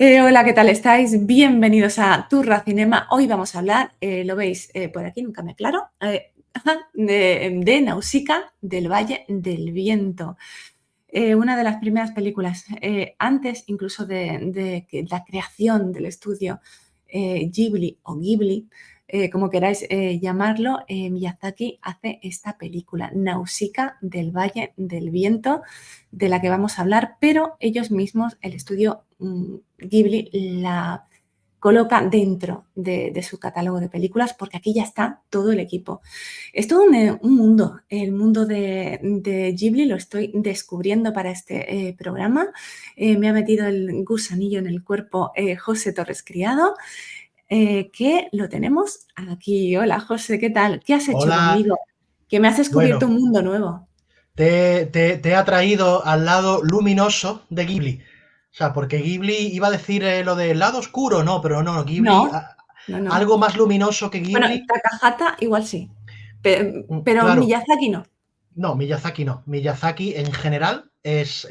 Hola, ¿qué tal estáis? Bienvenidos a Turra Cinema. Hoy vamos a hablar, lo veis por aquí, nunca me aclaro, de Nausicaa del Valle del Viento. Una de las primeras películas, antes incluso de que la creación del estudio Ghibli o Ghibli, como queráis llamarlo, Miyazaki hace esta película, Nausicaa del Valle del Viento, de la que vamos a hablar, pero ellos mismos, el estudio Ghibli, la coloca dentro de su catálogo de películas porque aquí ya está todo el equipo. Es todo un mundo, el mundo de Ghibli, lo estoy descubriendo para este programa. Me ha metido el gusanillo en el cuerpo José Torres Criado, que lo tenemos aquí. Hola José, ¿qué tal? ¿Qué has hecho Hola, conmigo? Que me has descubierto bueno, un mundo nuevo. te ha traído al lado luminoso de Ghibli. O sea, porque Ghibli iba a decir lo del lado oscuro, no, pero no, Ghibli, No, no, no. algo más luminoso que Bueno, Ghibli, Takahata igual sí, pero claro, Miyazaki no. no, Miyazaki no. Miyazaki en general es,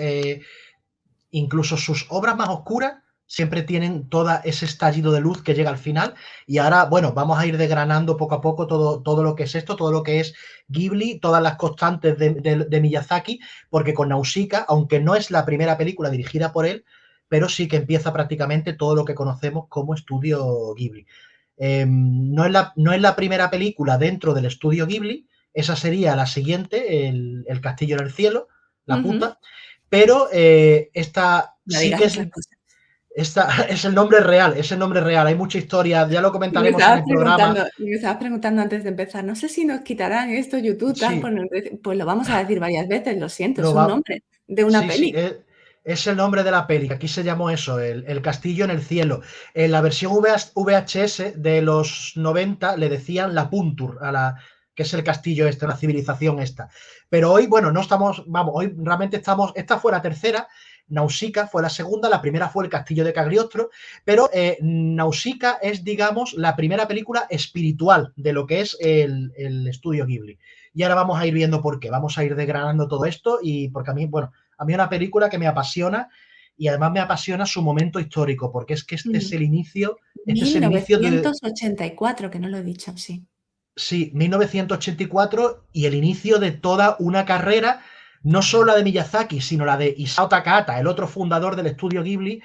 incluso sus obras más oscuras siempre tienen todo ese estallido de luz que llega al final. Y ahora, bueno, vamos a ir desgranando poco a poco todo lo que es esto, todo lo que es Ghibli, todas las constantes de Miyazaki, porque con Nausicaa, aunque no es la primera película dirigida por él, pero sí que empieza prácticamente todo lo que conocemos como estudio Ghibli. No es la primera película dentro del estudio Ghibli, esa sería la siguiente, el Castillo en el Cielo, la Ujú. puta, pero esta No sí digas que esas cosas. es el nombre real, es el nombre real. Hay mucha historia, ya lo Y me comentaremos en estabas el programa. preguntando y me estabas preguntando antes de empezar, no sé si nos quitarán esto YouTube, tal, Sí, pues lo vamos a decir varias veces, lo siento, es lo un va. nombre de una Sí, sí, peli. es el nombre de la peli. Aquí se llamó eso, el Castillo en el Cielo. En la versión VHS de los 90 le decían la Puntur, que es el castillo este, la civilización esta. Pero hoy, bueno, no estamos, vamos, hoy realmente estamos, esta fue la tercera, Nausicaa fue la segunda, la primera fue el Castillo de Cagliostro, pero Nausicaa es, digamos, la primera película espiritual de lo que es el estudio Ghibli. Y ahora vamos a ir viendo por qué, vamos a ir desgranando todo esto y porque a mí, bueno, a mí es una película que me apasiona y además me apasiona su momento histórico, porque es que Mm. este es Mil el inicio de, novecientos ochenta y cuatro, que no lo he dicho, sí. sí, 1984 y el inicio de toda una carrera, no solo la de Miyazaki, sino la de Isao Takahata, el otro fundador del estudio Ghibli,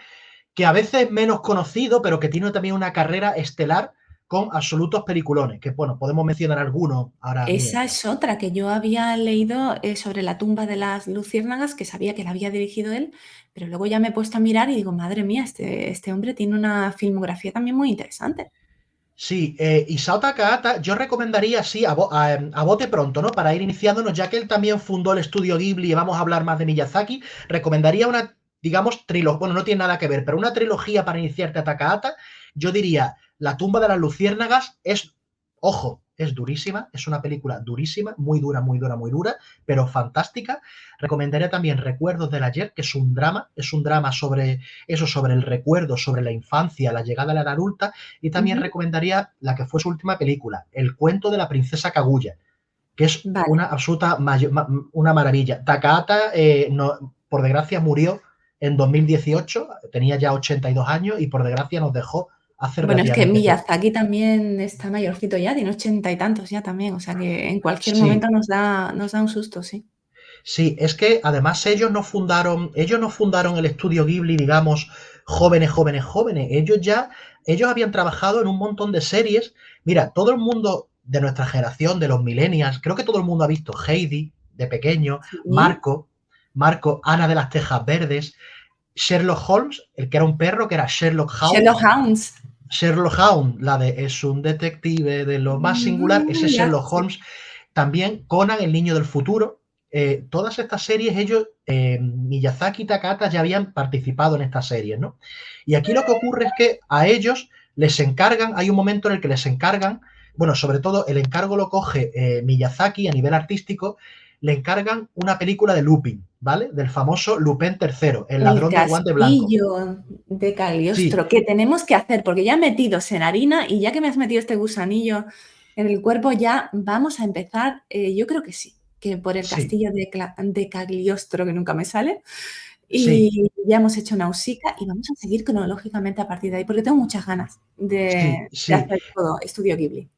que a veces es menos conocido, pero que tiene también una carrera estelar con absolutos peliculones, que bueno, podemos mencionar algunos ahora Esa mientras. es otra que yo había leído sobre la tumba de las luciérnagas, que sabía que la había dirigido él, pero luego ya me he puesto a mirar y digo, madre mía, este hombre tiene una filmografía también muy interesante. Sí, Isao Takahata, yo recomendaría, sí, a bote pronto, ¿no? Para ir iniciándonos, ya que él también fundó el estudio Ghibli y vamos a hablar más de Miyazaki, recomendaría una, digamos, trilogía, bueno, no tiene nada que ver, pero una trilogía para iniciarte a Takahata, yo diría, La tumba de las luciérnagas es, ojo, es durísima, es una película durísima, muy dura, muy dura, muy dura, pero fantástica. Recomendaría también Recuerdos del ayer, que es un drama sobre eso, sobre el recuerdo, sobre la infancia, la llegada a la edad adulta, y también Ujú. recomendaría la que fue su última película, El cuento de la princesa Kaguya, que es Vale. una absoluta una maravilla. Takahata, no, por desgracia, murió en 2018, tenía ya 82 años y por desgracia nos dejó hace Bueno, es que relativamente poco. Miyazaki también está mayorcito ya, tiene 80 y tantos ya también, o sea que en cualquier momento Sí, nos da un susto, sí. sí, es que además ellos no fundaron el estudio Ghibli, digamos, jóvenes, jóvenes, jóvenes. Ellos habían trabajado en un montón de series. Mira, todo el mundo de nuestra generación, de los millennials, creo que todo el mundo ha visto Heidi de pequeño, Sí. Marco, Ana de las Tejas Verdes, Sherlock Holmes, el que era un perro, que era Sherlock Sherlock Holmes, Holmes. Sherlock Holmes, la de es un detective de lo más singular, ese Ya, Sherlock sí. Holmes. También Conan, el niño del futuro. Todas estas series, ellos, Miyazaki y Takata ya habían participado en estas series, ¿no? Y aquí lo que ocurre es que a ellos les encargan, hay un momento en el que les encargan, bueno, sobre todo el encargo lo coge Miyazaki a nivel artístico, le encargan una película de Lupin, ¿vale? Del famoso Lupin III, el El ladrón del guante blanco. castillo de Sí, Cagliostro, que tenemos que hacer, porque ya metidos en harina y ya que me has metido este gusanillo en el cuerpo, ya vamos a empezar, yo creo que sí, que por el sí, castillo de Cagliostro, que nunca me sale, Sí, Y ya hemos hecho Nausicaa y vamos a seguir cronológicamente a partir de ahí, porque tengo muchas ganas sí, de sí. hacer todo Estudio Ghibli.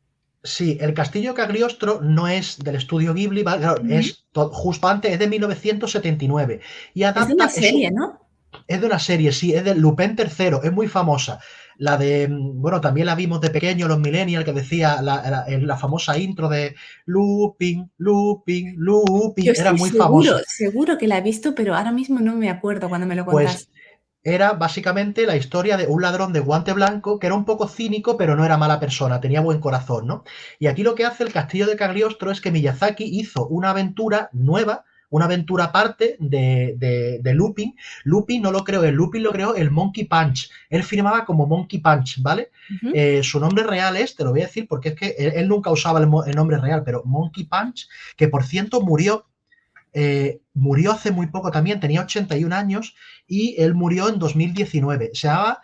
Sí, el Castillo Cagliostro no es del estudio Ghibli, ¿vale? Claro, Ujú. justo antes, es de 1979 y Es de una adapta, serie, ¿no? es de una serie, sí, es de Lupin III, es muy famosa. La de, bueno, también la vimos de pequeño, los Millennials, que decía la famosa intro de Lupin, Lupin, Yo Lupin, era estoy muy famosa. seguro que la he visto, pero ahora mismo no me acuerdo cuando me lo Pues contaste. era básicamente la historia de un ladrón de guante blanco que era un poco cínico, pero no era mala persona, tenía buen corazón, ¿no? Y aquí lo que hace el Castillo de Cagliostro es que Miyazaki hizo una aventura nueva, una aventura aparte de Lupin. Lupin no lo creó él, Lupin lo creó el Monkey Punch. Él firmaba como Monkey Punch, ¿vale? Ujú. Su nombre real es, te lo voy a decir porque es que él nunca usaba el nombre real, pero Monkey Punch, que por cierto murió hace muy poco también, tenía 81 años y él murió en 2019. Se llama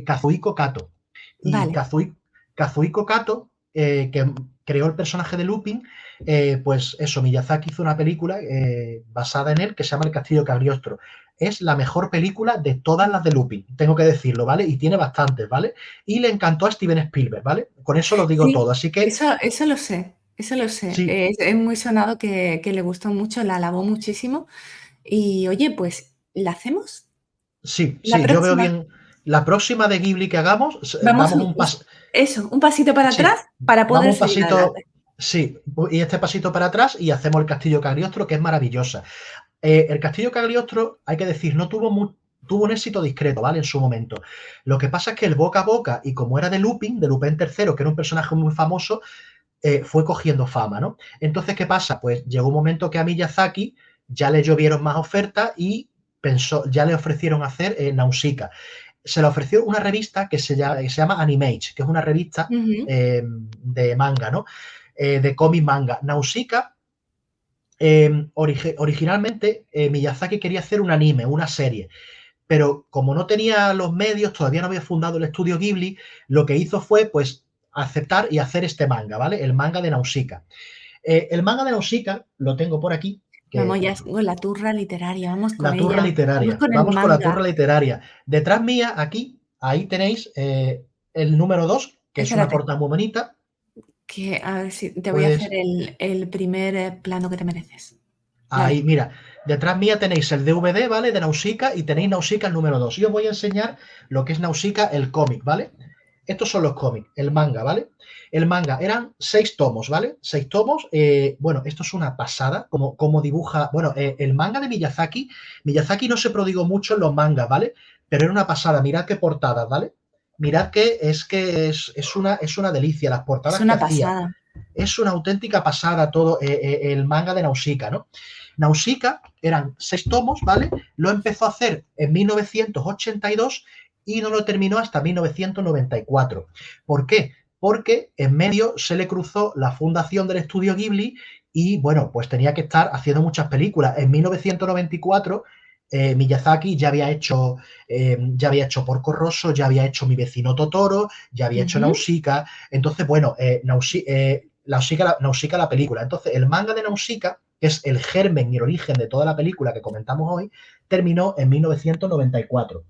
Kazuhiko Kato. Y Vale, Kazuhiko Kato, que creó el personaje de Lupin, pues eso, Miyazaki hizo una película basada en él que se llama El Castillo Cagliostro. Es la mejor película de todas las de Lupin, tengo que decirlo, ¿vale? Y tiene bastantes, ¿vale? Y le encantó a Steven Spielberg, ¿vale? Con eso lo digo sí, todo. Así que eso lo sé, eso lo sé. sí, Es muy sonado que le gustó mucho, la alabó muchísimo. Y oye, pues, ¿la hacemos? sí, La sí, yo veo próxima. bien. La próxima de Ghibli que hagamos, Vamos damos un pues, paso. eso, un pasito para Sí, atrás para poder damos un seguir pasito. adelante. Sí, y este pasito para atrás y hacemos el Castillo Cagliostro, que es maravillosa. El Castillo Cagliostro, hay que decir, no tuvo un éxito discreto, ¿vale? En su momento. Lo que pasa es que el boca a boca, y como era de Lupin III, que era un personaje muy famoso, fue cogiendo fama, ¿no? Entonces, ¿qué pasa? Pues llegó un momento que a Miyazaki ya le llovieron más ofertas y pensó, ya le ofrecieron hacer Nausicaa. Se le ofreció una revista que se llama Animage, que es una revista Ujú. de manga, ¿no? De cómic manga. Nausicaa, originalmente, Miyazaki quería hacer un anime, una serie, pero como no tenía los medios, todavía no había fundado el estudio Ghibli, lo que hizo fue, pues, aceptar y hacer este manga, ¿vale? El manga de Nausicaa. El manga de Nausicaa lo tengo por aquí, que Vamos ya con la turra literaria, vamos con la turra ella, vamos literaria. con el Vamos con la manga. turra literaria. Detrás mía, aquí, ahí tenéis el número 2, que es una Espérate, portada muy bonita. que a ver si te voy a hacer Puedes, el primer plano que te mereces. Dale. ahí, mira, detrás mía tenéis el DVD, ¿vale? De Nausicaa y tenéis Nausicaa el número 2. Yo os voy a enseñar lo que es Nausicaa, el cómic, ¿vale? Estos son los cómics, el manga, ¿vale? El manga eran 6 tomos, ¿vale? 6 tomos. Bueno, esto es una pasada, como dibuja. Bueno, el manga de Miyazaki, Miyazaki no se prodigó mucho en los mangas, ¿vale? Pero era una pasada. Mirad qué portadas, ¿vale? Mirad que es una delicia las Es portadas que una hacía. pasada. Es una auténtica pasada todo el manga de Nausicaa, ¿no? Nausicaa eran 6 tomos, ¿vale? Lo empezó a hacer en 1982 y no lo terminó hasta 1994. ¿Por qué? Porque en medio se le cruzó la fundación del estudio Ghibli y, bueno, pues tenía que estar haciendo muchas películas. En 1994 Miyazaki ya había hecho Porco Rosso, ya había hecho Mi vecino Totoro, ya había hecho Ujú. Nausicaa. Entonces, bueno, Nausicaa la película. Entonces, el manga de Nausicaa, que es el germen y el origen de toda la película que comentamos hoy, terminó en 1994.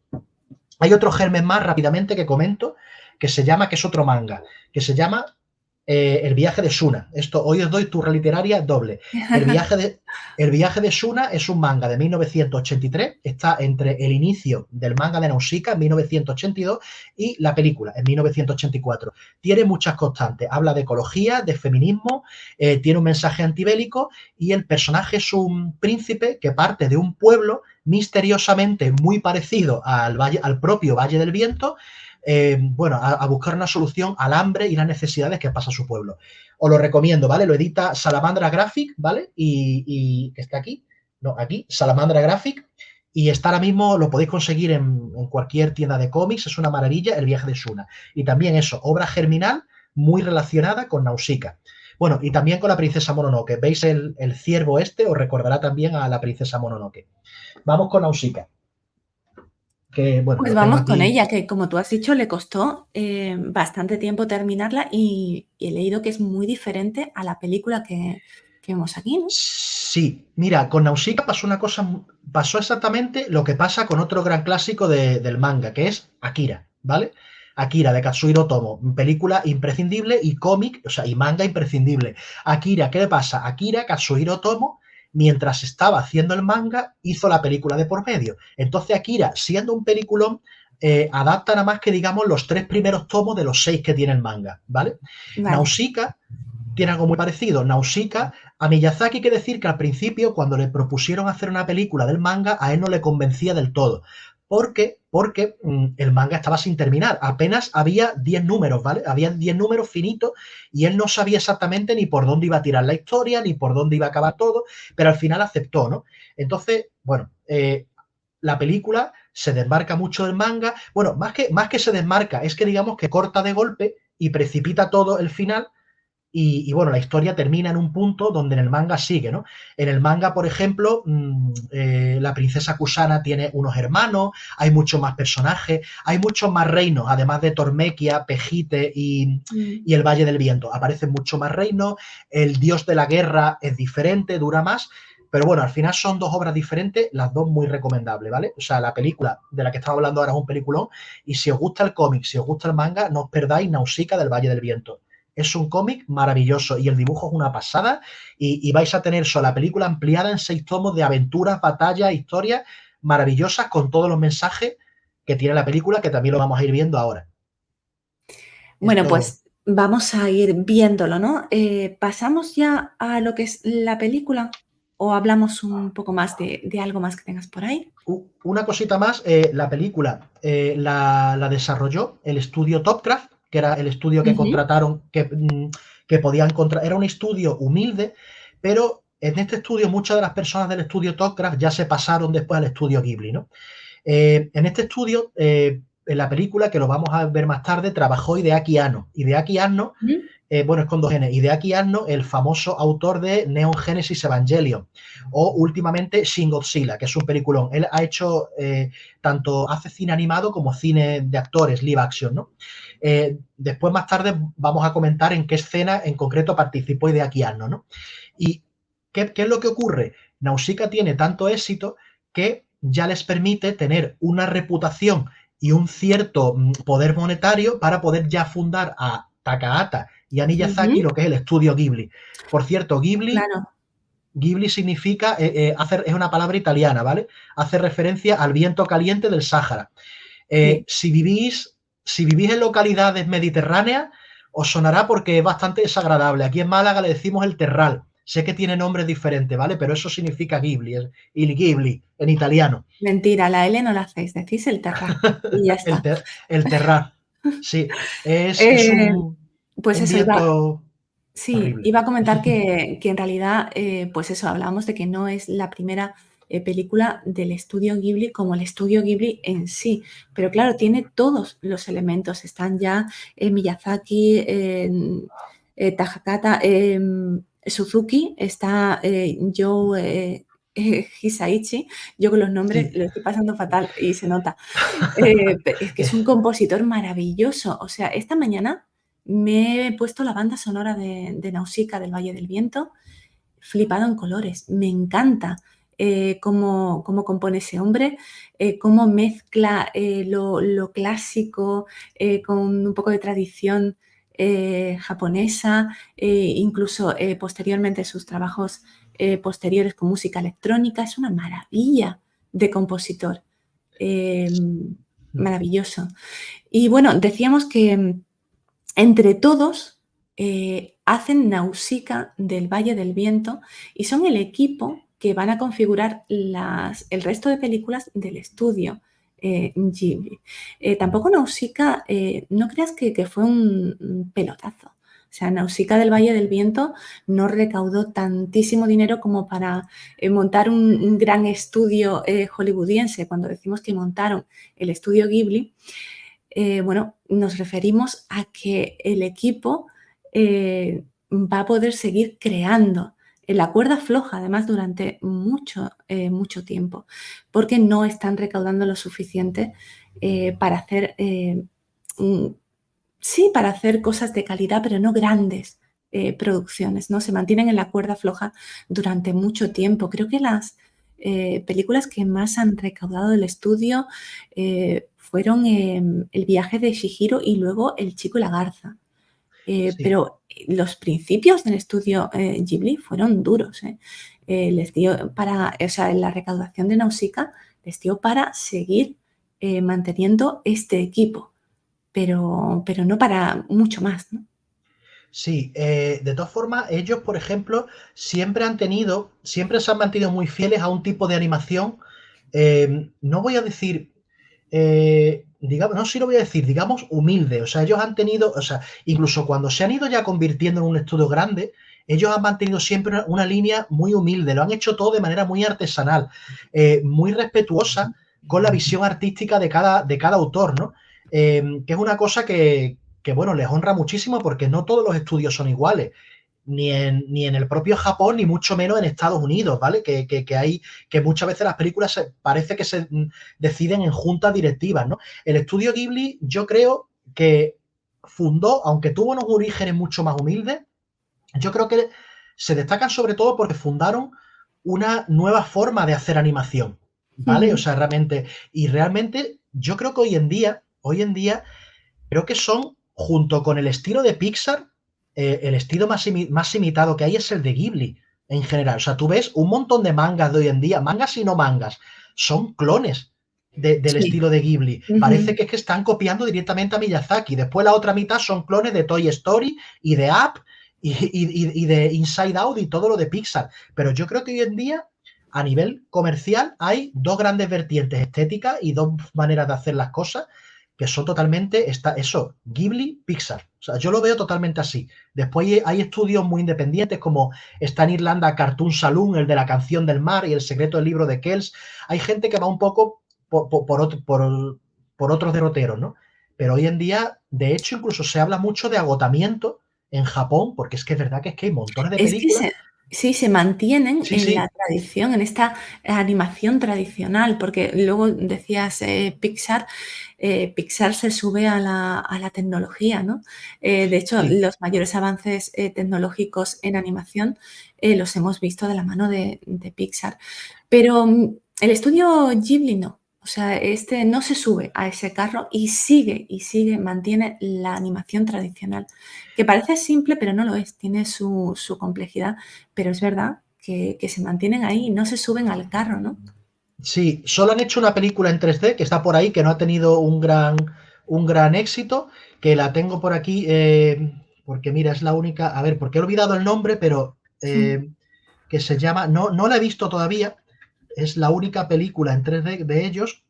Hay otro germen más rápidamente que comento, que es otro manga, que se llama El viaje de Suna. Esto, hoy os doy turra literaria doble. El viaje de Suna es un manga de 1983, está entre el inicio del manga de Nausicaa en 1982 y la película en 1984. Tiene muchas constantes, habla de ecología, de feminismo, tiene un mensaje antibélico y el personaje es un príncipe que parte de un pueblo misteriosamente muy parecido al propio Valle del Viento, bueno, a buscar una solución al hambre y las necesidades que pasa su pueblo. Os lo recomiendo, ¿vale? Lo edita Salamandra Graphic, ¿vale? Y está aquí, no, aquí, Salamandra Graphic, y está ahora mismo, lo podéis conseguir en cualquier tienda de cómics, es una maravilla, El viaje de Shuna. Y también eso, obra germinal muy relacionada con Nausicaa. Bueno, y también con la princesa Mononoke. ¿Veis el ciervo este? Os recordará también a la princesa Mononoke. Vamos con Nausicaa, que bueno, Pues lo tengo vamos con aquí. ella, que como tú has dicho, le costó bastante tiempo terminarla y he leído que es muy diferente a la película que vemos aquí, ¿no? Sí, mira, con Nausicaa pasó una cosa, pasó exactamente lo que pasa con otro gran clásico del manga, que es Akira, ¿vale? Akira de Katsuhiro Otomo, película imprescindible y cómic, o sea, y manga imprescindible. Akira, ¿qué le pasa? Akira, Katsuhiro Otomo, mientras estaba haciendo el manga, hizo la película de por medio. Entonces Akira, siendo un peliculón, adapta nada más que, digamos, los 3 primeros tomos de los 6 que tiene el manga, ¿vale? Vale, Nausicaa tiene algo muy parecido. Nausicaa, a Miyazaki hay que decir que al principio, cuando le propusieron hacer una película del manga, a él no le convencía del todo. Porque el manga estaba sin terminar. Apenas había 10 números, ¿vale? Había 10 números finitos y él no sabía exactamente ni por dónde iba a tirar la historia, ni por dónde iba a acabar todo, pero al final aceptó, ¿no? Entonces, bueno, la película se desmarca mucho del manga. Bueno, más que se desmarca, es que digamos que corta de golpe y precipita todo el final bueno, la historia termina en un punto donde en el manga sigue, ¿no? En el manga, por ejemplo, la princesa Kusana tiene unos hermanos, hay muchos más personajes, hay muchos más reinos, además de Tormequia, Pejite mm, y el Valle del Viento. Aparecen muchos más reinos, el dios de la guerra es diferente, dura más, pero bueno, al final son 2 obras diferentes, las dos muy recomendables, ¿vale? O sea, la película de la que estamos hablando ahora es un peliculón, y si os gusta el cómic, si os gusta el manga, no os perdáis Nausicaa del Valle del Viento. Es un cómic maravilloso y el dibujo es una pasada y vais a tener la película ampliada en 6 tomos de aventuras, batallas, historias maravillosas con todos los mensajes que tiene la película, que también lo vamos a ir viendo ahora. bueno, Esto, pues vamos a ir viéndolo, ¿no? ¿Pasamos ya a lo que es la película o hablamos un poco más de algo más que tengas por ahí? una cosita más, la película la desarrolló el estudio Topcraft, que era el estudio que Ujú, contrataron, que podían contratar, era un estudio humilde, pero en este estudio muchas de las personas del estudio Topcraft ya se pasaron después al estudio Ghibli, ¿no? En este estudio, en la película, que lo vamos a ver más tarde, trabajó Hideaki Anno. Hideaki Anno, ujú. bueno, es con 2 N. Hideaki Anno, el famoso autor de Neon Genesis Evangelion, o últimamente Shin Godzilla, que es un peliculón. Él ha hecho, tanto hace cine animado como cine de actores, live action, ¿no? Después, más tarde, vamos a comentar en qué escena en concreto participó Hideaki Anno, ¿no? ¿Y qué es lo que ocurre? Nausicaa tiene tanto éxito que ya les permite tener una reputación y un cierto poder monetario para poder ya fundar a Takahata y a Miyazaki Ujú, lo que es el estudio Ghibli. Por cierto, claro. Ghibli significa, es una palabra italiana, ¿vale? Hace referencia al viento caliente del Sáhara. Sí. Si vivís en localidades mediterráneas, os sonará porque es bastante desagradable. Aquí en Málaga le decimos el terral. Sé que tiene nombres diferentes, ¿vale? Pero eso significa Ghibli, il Ghibli en italiano. Mentira, la L no la hacéis, decís el terra y ya el, está. ter, el terral. Sí, es Eh, pues un eso, iba, viento sí, horrible. iba a comentar que en realidad, pues eso, hablábamos de que no es la primera película del estudio Ghibli como el estudio Ghibli en sí, pero claro, tiene todos los elementos, están ya Miyazaki, Takahata, Suzuki, está Joe Hisaichi, yo con los nombres Sí. lo estoy pasando fatal y se nota. Es que es un compositor maravilloso. O sea, esta mañana me he puesto la banda sonora de Nausicaa del Valle del Viento, flipado en colores. Me encanta cómo compone ese hombre, cómo mezcla lo clásico con un poco de tradición japonesa, incluso posteriormente sus trabajos posteriores con música electrónica. Es una maravilla de compositor. Maravilloso. Y bueno, decíamos que entre todos hacen Nausicaa del Valle del Viento y son el equipo que van a configurar el resto de películas del estudio Ghibli. Tampoco Nausicaa, no creas que fue un pelotazo. O sea, Nausicaa del Valle del Viento no recaudó tantísimo dinero como para montar un gran estudio hollywoodiense. Cuando decimos que montaron el estudio Ghibli, bueno, nos referimos a que el equipo va a poder seguir creando en la cuerda floja, además, durante mucho tiempo, porque no están recaudando lo suficiente para hacer, sí, para hacer cosas de calidad, pero no grandes, producciones, ¿no? Se mantienen en la cuerda floja durante mucho tiempo. Creo que las películas que más han recaudado del estudio fueron El viaje de Chihiro y luego El chico y la garza. Sí. Pero los principios del estudio Ghibli fueron duros. Les dio para, o sea, la recaudación de Nausicaa les dio para seguir manteniendo este equipo, pero no para mucho más, ¿no? Sí, de todas formas, ellos, por ejemplo, siempre se han mantenido muy fieles a un tipo de animación. No voy a decir, digamos, no, sí lo voy a decir, digamos, humilde. O sea, ellos han tenido, o sea, incluso cuando se han ido ya convirtiendo en un estudio grande, ellos han mantenido siempre una línea muy humilde. Lo han hecho todo de manera muy artesanal, muy respetuosa con la visión artística de cada autor, ¿no? Que es una cosa que, bueno, les honra muchísimo porque no todos los estudios son iguales, ni en el propio Japón, ni mucho menos en Estados Unidos, ¿vale? Que hay, que muchas veces las películas parece que se deciden en juntas directivas, ¿no? El estudio Ghibli, yo creo que fundó, aunque tuvo unos orígenes mucho más humildes, yo creo que se destacan sobre todo porque fundaron una nueva forma de hacer animación, ¿vale? O Ujú. sea, realmente, yo creo que hoy en día, creo que son, junto con el estilo de Pixar, el estilo más imitado que hay es el de Ghibli en general. O sea, tú ves un montón de mangas de hoy en día, mangas y no mangas, son clones del Sí. estilo de Ghibli. Parece Ujú. que es que están copiando directamente a Miyazaki. Después la otra mitad son clones de Toy Story y de Up y de Inside Out y todo lo de Pixar. Pero yo creo que hoy en día, a nivel comercial, hay dos grandes vertientes estéticas y dos maneras de hacer las cosas que son totalmente, eso, Ghibli, Pixar. O sea, yo lo veo totalmente así. Después hay estudios muy independientes, como está en Irlanda Cartoon Saloon, el de la canción del mar y el secreto del libro de Kells. Hay gente que va un poco por otros derroteros, ¿no? Pero hoy en día, de hecho, incluso se habla mucho de agotamiento en Japón, porque es que es verdad que es que hay montones de Es que películas. sí, se mantienen Sí, en la sí, tradición, en esta animación tradicional, porque luego decías Pixar, Pixar se sube a la tecnología, ¿no? De hecho, sí. los mayores avances tecnológicos en animación los hemos visto de la mano de Pixar. Pero el estudio Ghibli no. O sea, este no se sube a ese carro y sigue, mantiene la animación tradicional, que parece simple, pero no lo es, tiene su complejidad, pero es verdad que se mantienen ahí, no se suben al carro, ¿no? Sí, solo han hecho una película en 3D que está por ahí, que no ha tenido un gran éxito, que la tengo por aquí, porque mira, es la única, a ver, porque he olvidado el nombre, pero que se llama, no la he visto todavía, es la única película en 3D de ellos,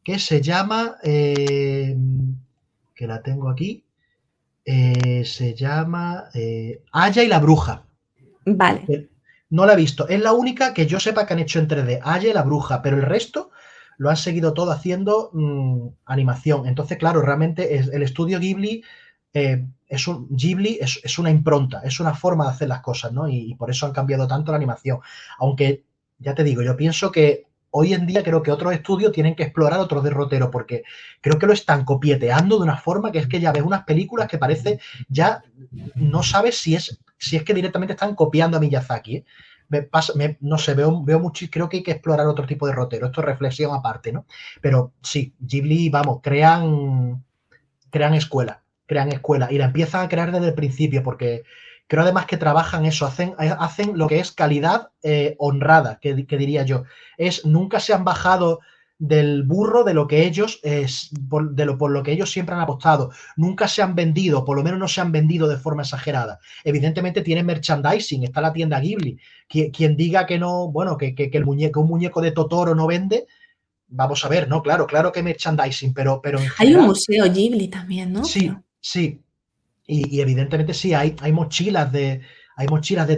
que se llama, que la tengo aquí, se llama Aya y la bruja. Vale. No la he visto. Es la única que yo sepa que han hecho en 3D. Aya y la bruja, pero el resto lo han seguido todo haciendo animación. Entonces, claro, realmente el estudio Ghibli es una impronta, es una forma de hacer las cosas, ¿no? Y por eso han cambiado tanto la animación. Aunque, ya te digo, yo pienso que hoy en día creo que otros estudios tienen que explorar otros derroteros, porque creo que lo están copieteando de una forma que es que ya ves unas películas que parece ya no sabes si es que directamente están copiando a Miyazaki, ¿eh? No sé, veo mucho, creo que hay que explorar otro tipo de rotero, esto es reflexión aparte, ¿no? Pero sí, Ghibli, vamos, crean escuela y la empiezan a crear desde el principio, porque creo además que trabajan eso, hacen lo que es calidad honrada, que diría yo. Nunca se han bajado del burro de lo que ellos, por lo que ellos siempre han apostado. Nunca se han vendido, por lo menos no se han vendido de forma exagerada. Evidentemente tienen merchandising, está la tienda Ghibli. Quien diga que no, bueno, un muñeco de Totoro no vende, vamos a ver, no, claro que merchandising, pero en Hay un general, museo Ghibli también, ¿no? sí, Creo. sí. Y evidentemente sí, hay mochilas de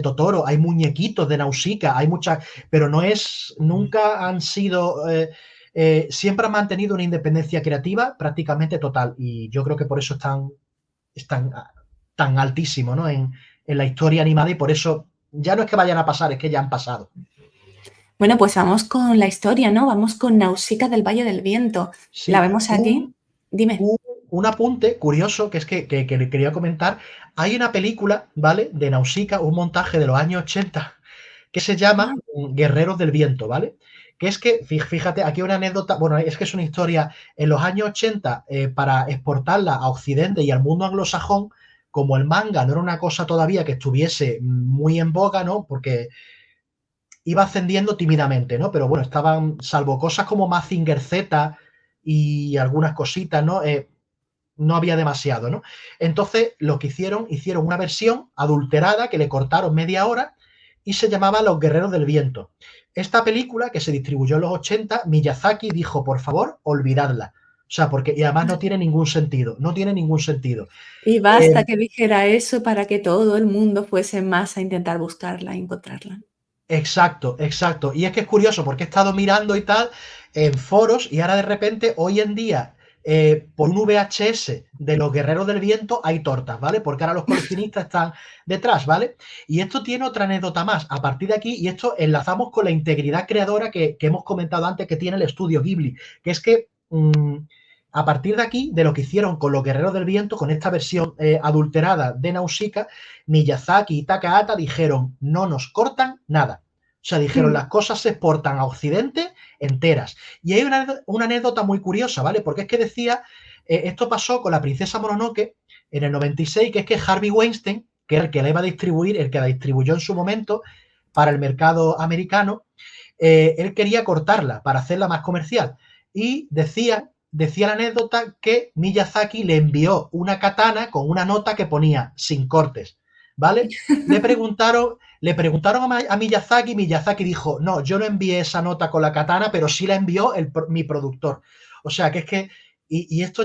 Totoro, hay muñequitos de Nausicaa, hay muchas, pero nunca han sido, siempre han mantenido una independencia creativa prácticamente total. Y yo creo que por eso están tan altísimo, ¿no? En la historia animada y por eso ya no es que vayan a pasar, es que ya han pasado. Bueno, pues vamos con la historia, ¿no? Vamos con Nausicaa del Valle del Viento. ¿La Sí, vemos aquí? Dime. un apunte curioso que es que le quería comentar. Hay una película, ¿vale? De Nausicaa, un montaje de los años 80 que se llama Ah, Guerreros del Viento, ¿vale? Que es que, fíjate, aquí una anécdota, bueno, es que es una historia, en los años 80, para exportarla a Occidente y al mundo anglosajón, como el manga no era una cosa todavía que estuviese muy en boga, ¿no? Porque iba ascendiendo tímidamente, ¿no? Pero bueno, estaban, salvo cosas como Mazinger Z y algunas cositas, ¿no? No había demasiado, ¿no? Entonces, lo que hicieron una versión adulterada que le cortaron media hora y se llamaba Los Guerreros del Viento. Esta película, que se distribuyó en los 80, Miyazaki dijo, por favor, olvidadla. O sea, porque, y además no tiene ningún sentido, no tiene ningún sentido. y Eh, basta que dijera eso para que todo el mundo fuese más a intentar buscarla y encontrarla. Exacto, exacto. Y es que es curioso porque he estado mirando y tal en foros y ahora de repente, hoy en día, por un VHS de los Guerreros del Viento hay tortas, ¿vale? Porque ahora los coleccionistas están detrás, ¿vale? Y esto tiene otra anécdota más. A partir de aquí, y esto enlazamos con la integridad creadora que hemos comentado antes que tiene el estudio Ghibli, que es que a partir de aquí, de lo que hicieron con los Guerreros del Viento, con esta versión adulterada de Nausicaa, Miyazaki y Takahata dijeron, no nos cortan nada. O sea, dijeron, Mm. las cosas se exportan a Occidente enteras. Y hay una anécdota muy curiosa, ¿vale? Porque es que decía, esto pasó con la princesa Mononoke en el 96, que es que Harvey Weinstein, que era el que la iba a distribuir, el que la distribuyó en su momento para el mercado americano, él quería cortarla para hacerla más comercial. Y decía la anécdota que Miyazaki le envió una katana con una nota que ponía sin cortes, ¿vale? Le preguntaron a Miyazaki, Miyazaki dijo, no, yo no envié esa nota con la katana, pero sí la envió mi productor. O sea, que es que, y esto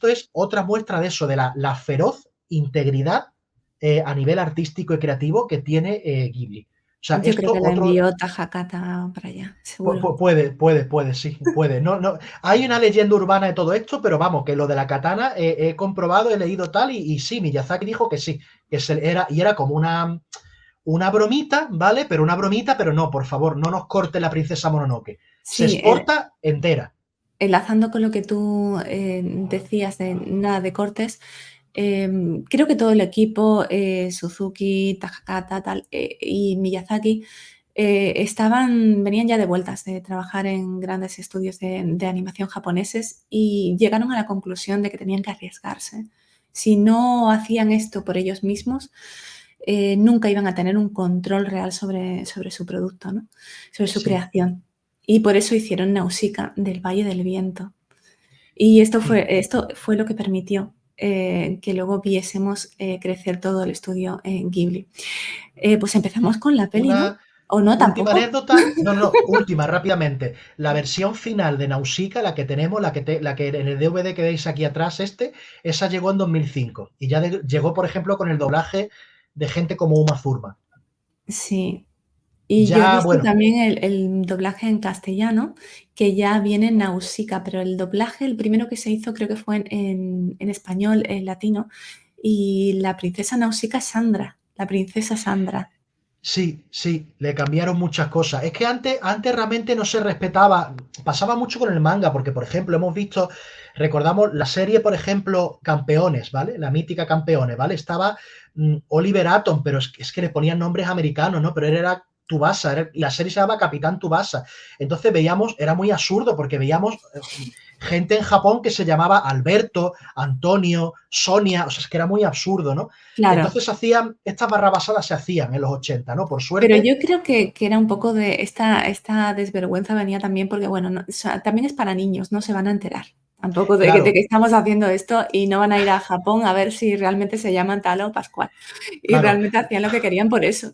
es otra muestra de eso, de la feroz integridad a nivel artístico y creativo que tiene Ghibli. O sea, Yo creo esto que la otro, envió Takahata para allá, seguro. puede, sí, puede. No, no, hay una leyenda urbana de todo esto, pero vamos, que lo de la katana he comprobado, he leído tal, y sí, Miyazaki dijo que sí, era como una bromita, ¿vale? Pero una bromita, pero no, por favor, no nos corte la princesa Mononoke. Se Sí, exporta entera. enlazando con lo que tú decías de nada de cortes, creo que todo el equipo, Suzuki, Takahata y Miyazaki, venían ya de vueltas de trabajar en grandes estudios de animación japoneses y llegaron a la conclusión de que tenían que arriesgarse. Si no hacían esto por ellos mismos, nunca iban a tener un control real sobre su producto, ¿no? Sobre su Sí, creación. Y por eso hicieron Nausicaa del Valle del Viento. Y sí. esto fue lo que permitió que luego viésemos crecer todo el estudio Ghibli. Pues empezamos con la peli, ¿no? Una ¿O no última tampoco? anécdota. No, no, no, última, rápidamente. La versión final de Nausicaa, la que tenemos, la que en el DVD que veis aquí atrás, esa llegó en 2005. Y ya llegó, por ejemplo, con el doblaje de gente como Uma Thurman. Sí. Y yo he Ya, visto bueno, también el doblaje en castellano, que ya viene Nausicaa, pero el doblaje, el primero que se hizo creo que fue en español, en latino, y la princesa Nausicaa es Sandra, la princesa Sandra. sí, sí, le cambiaron muchas cosas. Es que antes realmente no se respetaba, pasaba mucho con el manga, porque por ejemplo hemos visto, recordamos la serie, por ejemplo, Campeones, ¿vale? La mítica Campeones, ¿vale? Estaba Oliver Atom, pero es que le ponían nombres americanos, ¿no? Pero él era Tsubasa, la serie se llama Capitán Tsubasa. Entonces veíamos, era muy absurdo, porque veíamos gente en Japón que se llamaba Alberto, Antonio, Sonia, o sea, es que era muy absurdo, ¿no? Claro, Entonces estas barrabasadas se hacían en los 80, ¿no? Por pero suerte, yo creo que era un poco de esta desvergüenza venía también porque, bueno, o sea, también es para niños, no se van a enterar tampoco de que claro, estamos haciendo esto y no van a ir a Japón a ver si realmente se llaman tal o Pascual. Y claro, realmente hacían lo que querían por eso.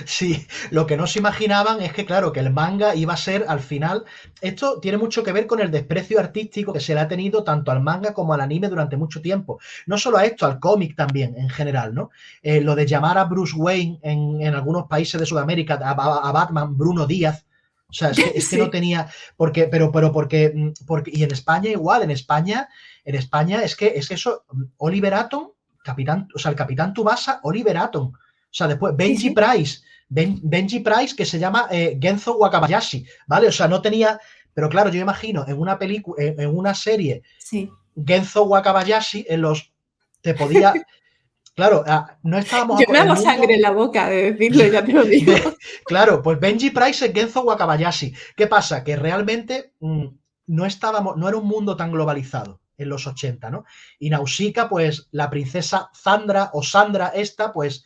sí, lo que no se imaginaban es que, claro, que el manga iba a ser al final, esto tiene mucho que ver con el desprecio artístico que se le ha tenido tanto al manga como al anime durante mucho tiempo. No solo a esto, al cómic también en general, ¿no? Lo de llamar a Bruce Wayne en algunos países de Sudamérica, a Batman, Bruno Díaz. O sea, es que no Sí, tenía, porque, y en España igual, en España es que eso, Oliver Atom, capitán, o sea, el capitán Tsubasa, Oliver Atom. O sea, después sí, Benji sí, Price, Benji Price, que se llama Genzo Wakabayashi, ¿vale? O sea, no tenía. Pero claro, yo imagino en una película, en una serie sí. Genzo Wakabayashi en los... Te podía... Claro, no estábamos... Yo me El hago sangre mundo... en la boca de decirlo, ya te lo digo. Claro, pues Benji Price es Genzo Wakabayashi. ¿Qué pasa? Que realmente no estábamos, no era un mundo tan globalizado en los 80, ¿no? Y Nausicaa, pues la princesa Zandra o Sandra esta, pues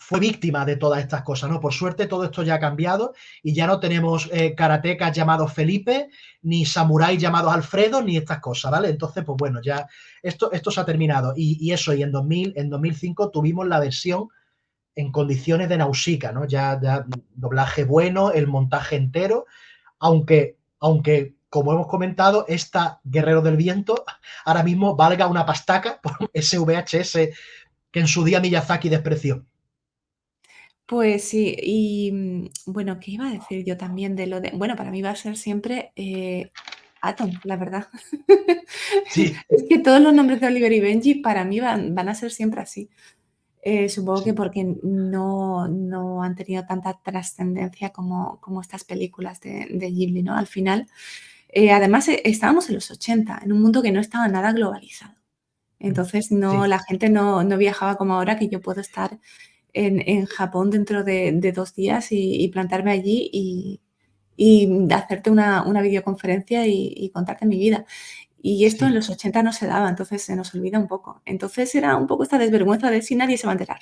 fue víctima de todas estas cosas, ¿no? Por suerte todo esto ya ha cambiado y ya no tenemos karatecas llamados Felipe, ni samuráis llamados Alfredo, ni estas cosas, ¿vale? Entonces, pues bueno, ya esto se ha terminado. Y eso, y en 2005 tuvimos la versión en condiciones de Nausicaa, ¿no? Ya doblaje bueno, el montaje entero, aunque como hemos comentado, esta Guerrero del Viento ahora mismo valga una pastaca por ese VHS que en su día Miyazaki despreció. Pues sí, y bueno, ¿qué iba a decir yo también de lo de? Bueno, para mí va a ser siempre Atom, la verdad. Sí, Es que todos los nombres de Oliver y Benji para mí van a ser siempre así. Supongo que sí, porque no han tenido tanta trascendencia como estas películas de Ghibli, ¿no? Al final, además estábamos en los 80, en un mundo que no estaba nada globalizado. Entonces sí, la gente no viajaba como ahora, que yo puedo estar en Japón dentro de 2 días y plantarme allí y hacerte una videoconferencia y contarte mi vida. Y esto en sí. los 80 no se daba, entonces se nos olvida un poco. Entonces era un poco esta desvergüenza de si nadie se va a enterar.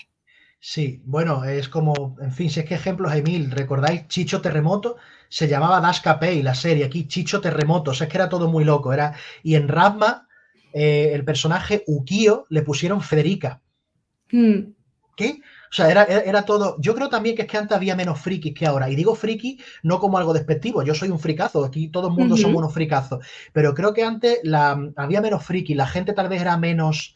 Sí, bueno, es como, en fin, si es que ejemplos hay mil. ¿Recordáis Chicho Terremoto? Se llamaba Dash Capey la serie, aquí Chicho Terremoto, o sea, es que era todo muy loco. Y en Ranma, el personaje Ukio le pusieron Federica. Mm, ¿Qué? O sea, era todo. Yo creo también que es que antes había menos frikis que ahora. Y digo friki no como algo despectivo. Yo soy un fricazo. Aquí todo el mundo somos ujú. unos fricazos. Pero creo que antes había menos friki. La gente tal vez era menos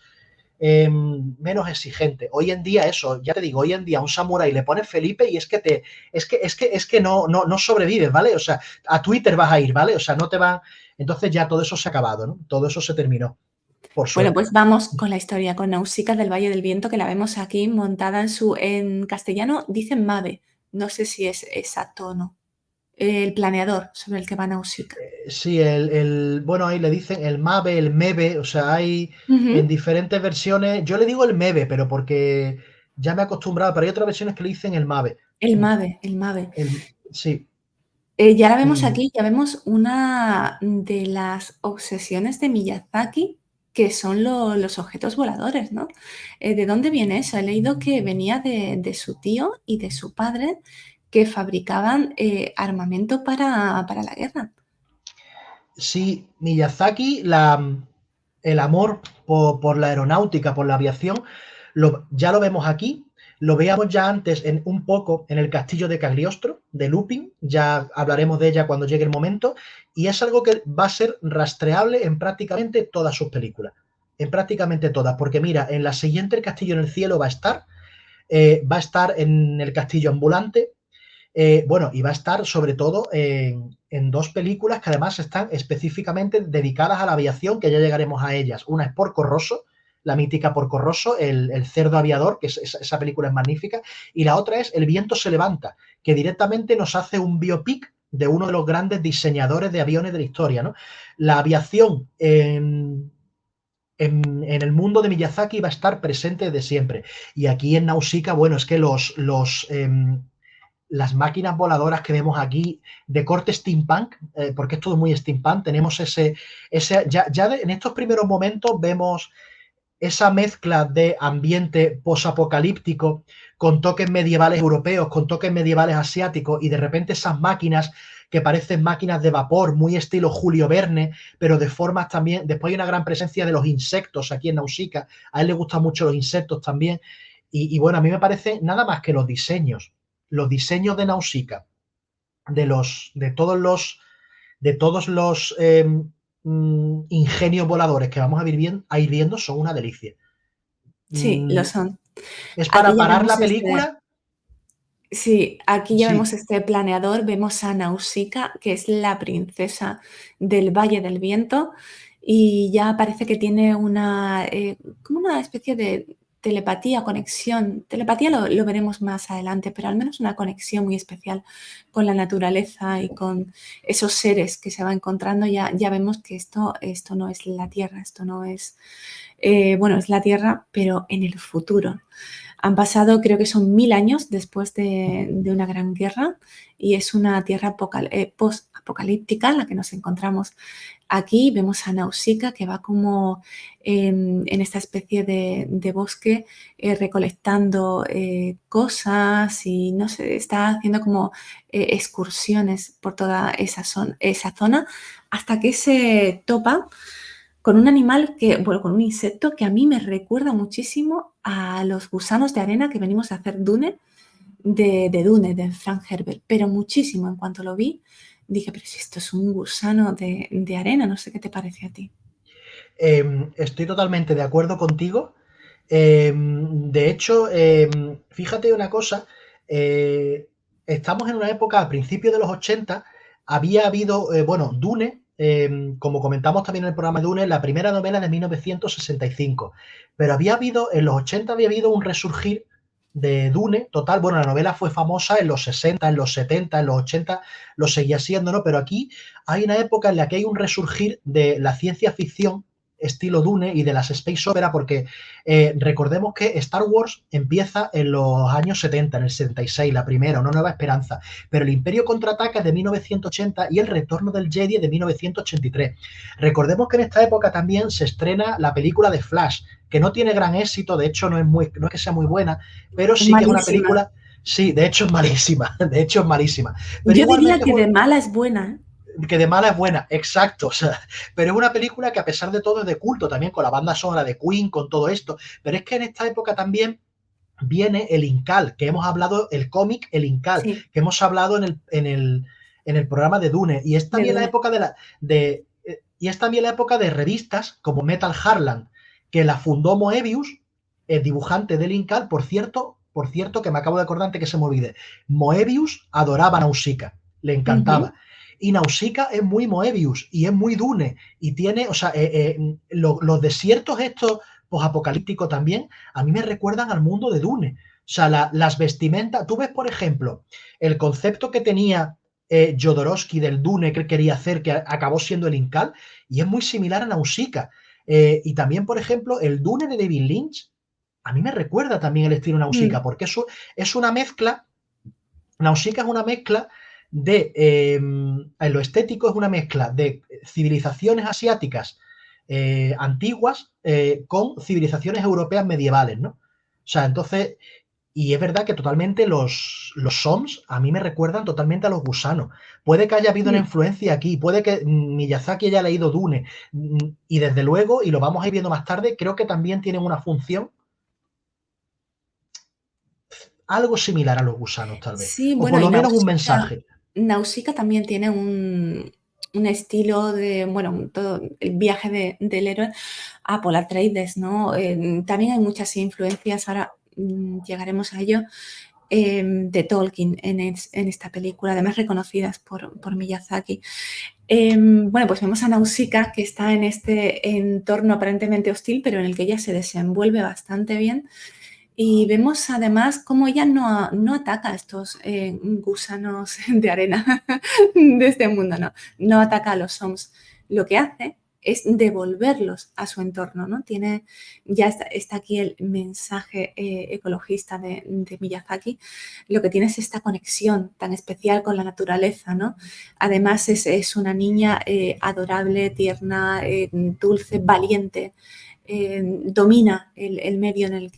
exigente. Hoy en día, eso, ya te digo, hoy en día a un samurái le pones Felipe y es que no sobrevives, ¿vale? O sea, a Twitter vas a ir, ¿vale? O sea, no te van. Entonces ya todo eso se ha acabado, ¿no? Todo eso se terminó, por Bueno, suerte. pues vamos con la historia, con Nausicaa del Valle del Viento, que la vemos aquí montada en castellano dicen Mave, no sé si es exacto o no. El planeador sobre el que va Nausicaa. Sí, bueno, ahí le dicen el MAVE, el MEVE, o sea, hay en Ujú. diferentes versiones. Yo le digo el MEVE, pero porque ya me he acostumbrado, pero hay otras versiones que le dicen el MAVE. El Mave, el Mave. Sí, Ya la vemos y aquí, ya vemos una de las obsesiones de Miyazaki, que son los objetos voladores, ¿no? ¿De dónde viene eso? He leído que venía de su tío y de su padre, que fabricaban armamento para la guerra. sí, Miyazaki, el amor por la aeronáutica, por la aviación, ya lo vemos aquí, lo veíamos ya antes un poco en el castillo de Cagliostro, de Lupin, ya hablaremos de ella cuando llegue el momento, y es algo que va a ser rastreable en prácticamente todas sus películas, en prácticamente todas, porque mira, en la siguiente El castillo en el cielo va a estar en el castillo ambulante, bueno, y va a estar sobre todo en dos películas que además están específicamente dedicadas a la aviación, que ya llegaremos a ellas. Una es Porco Rosso, la mítica Porco Rosso, el cerdo aviador, que esa película es magnífica, y la otra es El viento se levanta, que directamente nos hace un biopic de uno de los grandes diseñadores de aviones de la historia, ¿no? La aviación en el mundo de Miyazaki va a estar presente desde siempre. Y aquí en Nausicaa, bueno, es que las máquinas voladoras que vemos aquí de corte steampunk, porque es todo muy steampunk, tenemos en estos primeros momentos vemos esa mezcla de ambiente posapocalíptico con toques medievales europeos, con toques medievales asiáticos y de repente esas máquinas que parecen máquinas de vapor, muy estilo Julio Verne, pero de formas también, después hay una gran presencia de los insectos aquí en Nausicaa, a él le gustan mucho los insectos también, y bueno, a mí me parece nada más que los diseños de Nausicaa, de todos los ingenios voladores que vamos a ir viendo son una delicia. Sí, lo Mm, son. ¿Es Aquí para ya parar vemos la película? sí, aquí ya Sí, vemos este planeador, vemos a Nausicaa, que es la princesa del Valle del Viento, y ya parece que tiene como una especie de telepatía, conexión. Telepatía lo veremos más adelante, pero al menos una conexión muy especial con la naturaleza y con esos seres que se va encontrando. Ya vemos que esto no es la Tierra, esto no es, bueno, es la Tierra, pero en el futuro. Han pasado, creo que son 1000 años después de una gran guerra y es una Tierra post-apocalíptica en la que nos encontramos. Aquí vemos a Nausicaa que va como en esta especie de bosque recolectando cosas y no sé, está haciendo como excursiones por toda esa zona hasta que se topa con un animal bueno, con un insecto que a mí me recuerda muchísimo a los gusanos de arena que venimos a hacer Dune, de Dune, de Frank Herbert, pero muchísimo. En cuanto lo vi, dije, pero si esto es un gusano de arena, no sé qué te parece a ti. Estoy totalmente de acuerdo contigo. De hecho, fíjate una cosa, estamos en una época, a principios de los 80, había habido, bueno, Dune, como comentamos también en el programa Dune, la primera novela de 1965, pero había habido, en los 80 había habido un resurgir de Dune, total, bueno, la novela fue famosa en los 60, en los 70, en los 80, lo seguía siendo, ¿no? Pero aquí hay una época en la que hay un resurgir de la ciencia ficción estilo Dune y de las space opera, porque recordemos que Star Wars empieza en los años 70, en el 76, la primera, Una Nueva Esperanza, pero el Imperio Contraataca es de 1980 y el Retorno del Jedi es de 1983. Recordemos que en esta época también se estrena la película de Flash, que no tiene gran éxito, de hecho no es que sea muy buena, pero Es sí que es una malísima. película, sí, de hecho es malísima, de hecho es malísima, pero Yo diría igualmente que de mala es buena, ¿eh? que de mala es buena, exacto, o sea, pero es una película que a pesar de todo es de culto también, con la banda sonora de Queen, con todo esto, pero es que en esta época también viene el Incal, que hemos hablado, el cómic El Incal, Sí, que hemos hablado en el programa de Dune, y es de también la Dune. época y es también la época de revistas como Metal Harland, que la fundó Moebius, el dibujante del Incal, por cierto, que me acabo de acordar antes que se me olvide, Moebius adoraba a Nausicaa, le encantaba. Ujú. Y Nausicaa es muy Moebius y es muy Dune y tiene, o sea, los desiertos estos posapocalípticos también a mí me recuerdan al mundo de Dune. O sea, las vestimentas, tú ves, por ejemplo, el concepto que tenía Jodorowsky del Dune que él quería hacer, que acabó siendo el Incal, y es muy similar a Nausicaa. Y también, por ejemplo, el Dune de David Lynch, a mí me recuerda también el estilo Nausicaa, Mm. porque eso es una mezcla. Nausicaa es una mezcla en lo estético es una mezcla de civilizaciones asiáticas antiguas con civilizaciones europeas medievales, ¿no? O sea, entonces, y es verdad que totalmente los Soms a mí me recuerdan totalmente a los gusanos. Puede que haya habido una Mm. influencia aquí, puede que Miyazaki haya leído Dune, y desde luego, y lo vamos a ir viendo más tarde, creo que también tienen una función algo similar a los gusanos, tal vez. Sí, O por bueno, y lo menos un mensaje. Nausicaa también tiene un estilo de, bueno, todo el viaje del héroe a Polar Trades, ¿no? También hay muchas influencias, ahora llegaremos a ello, de Tolkien en esta película, además reconocidas por Miyazaki. Bueno, pues vemos a Nausicaa que está en este entorno aparentemente hostil, pero en el que ella se desenvuelve bastante bien. Y vemos además cómo ella no ataca a estos gusanos de arena de este mundo, no ataca a los Soms. Lo que hace es devolverlos a su entorno, ¿no? Ya está aquí el mensaje ecologista de Miyazaki. Lo que tiene es esta conexión tan especial con la naturaleza, ¿no? Además es una niña adorable, tierna, dulce, valiente, domina el medio en el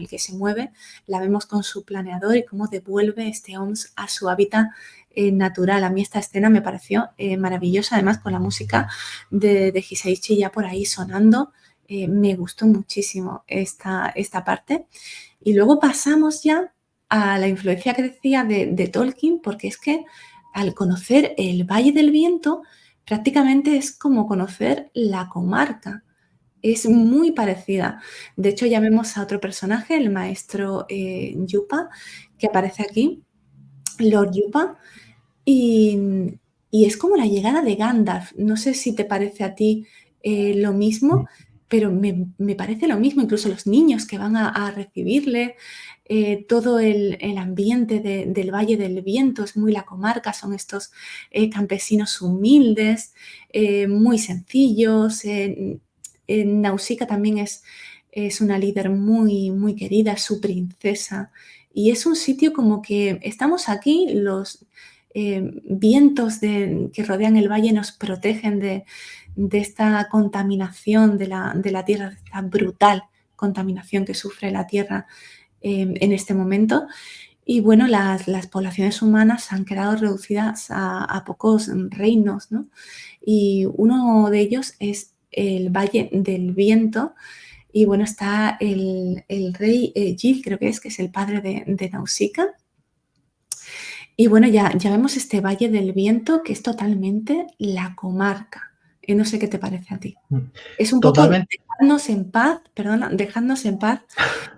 que se mueve, la vemos con su planeador y cómo devuelve este OMS a su hábitat natural. A mí esta escena me pareció maravillosa, además con la música de Hisaishi ya por ahí sonando, me gustó muchísimo esta parte. Y luego pasamos ya a la influencia que decía de Tolkien, porque es que al conocer el Valle del Viento, prácticamente es como conocer la comarca. Es muy parecida. De hecho, ya vemos a otro personaje, el maestro Yupa, que aparece aquí, Lord Yupa, y, y es como la llegada de Gandalf. No sé si te parece a ti lo mismo. pero me parece lo mismo, incluso los niños que van a recibirle, todo el ambiente del Valle del Viento es muy la comarca, son estos campesinos humildes, muy sencillos. Nausicaa también es una líder muy, muy querida, es su princesa, y es un sitio como que estamos aquí, los vientos que rodean el valle nos protegen de esta contaminación de la tierra, de esta brutal contaminación que sufre la tierra en este momento. Y bueno, las poblaciones humanas han quedado reducidas a pocos reinos, ¿no? Y uno de ellos es el Valle del Viento. Y bueno, está el rey Gil, creo que es el padre de Nausicaa. Y bueno, ya vemos este Valle del Viento que es totalmente la comarca. Y no sé qué te parece a ti. Es un poco Totalmente. dejadnos en paz, perdona, dejadnos en paz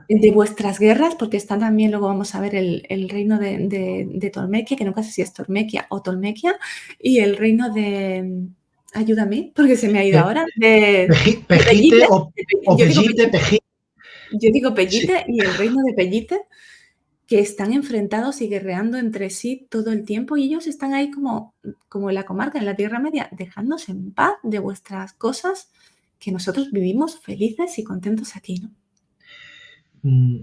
de vuestras guerras, porque está también, luego vamos a ver el reino de Tolmequia, que nunca sé si es Tormequia o Tolmequia, y el reino de, ayúdame, porque se me ha ido Pe- ahora, de Pejite Pellite, o yo digo Pellite, Pellite, Pejite. yo digo Sí. Pellite y el reino de Pellite, que están enfrentados y guerreando entre sí todo el tiempo, y ellos están ahí como en la comarca, en la Tierra Media, dejadnos en paz de vuestras cosas, que nosotros vivimos felices y contentos aquí, ¿no?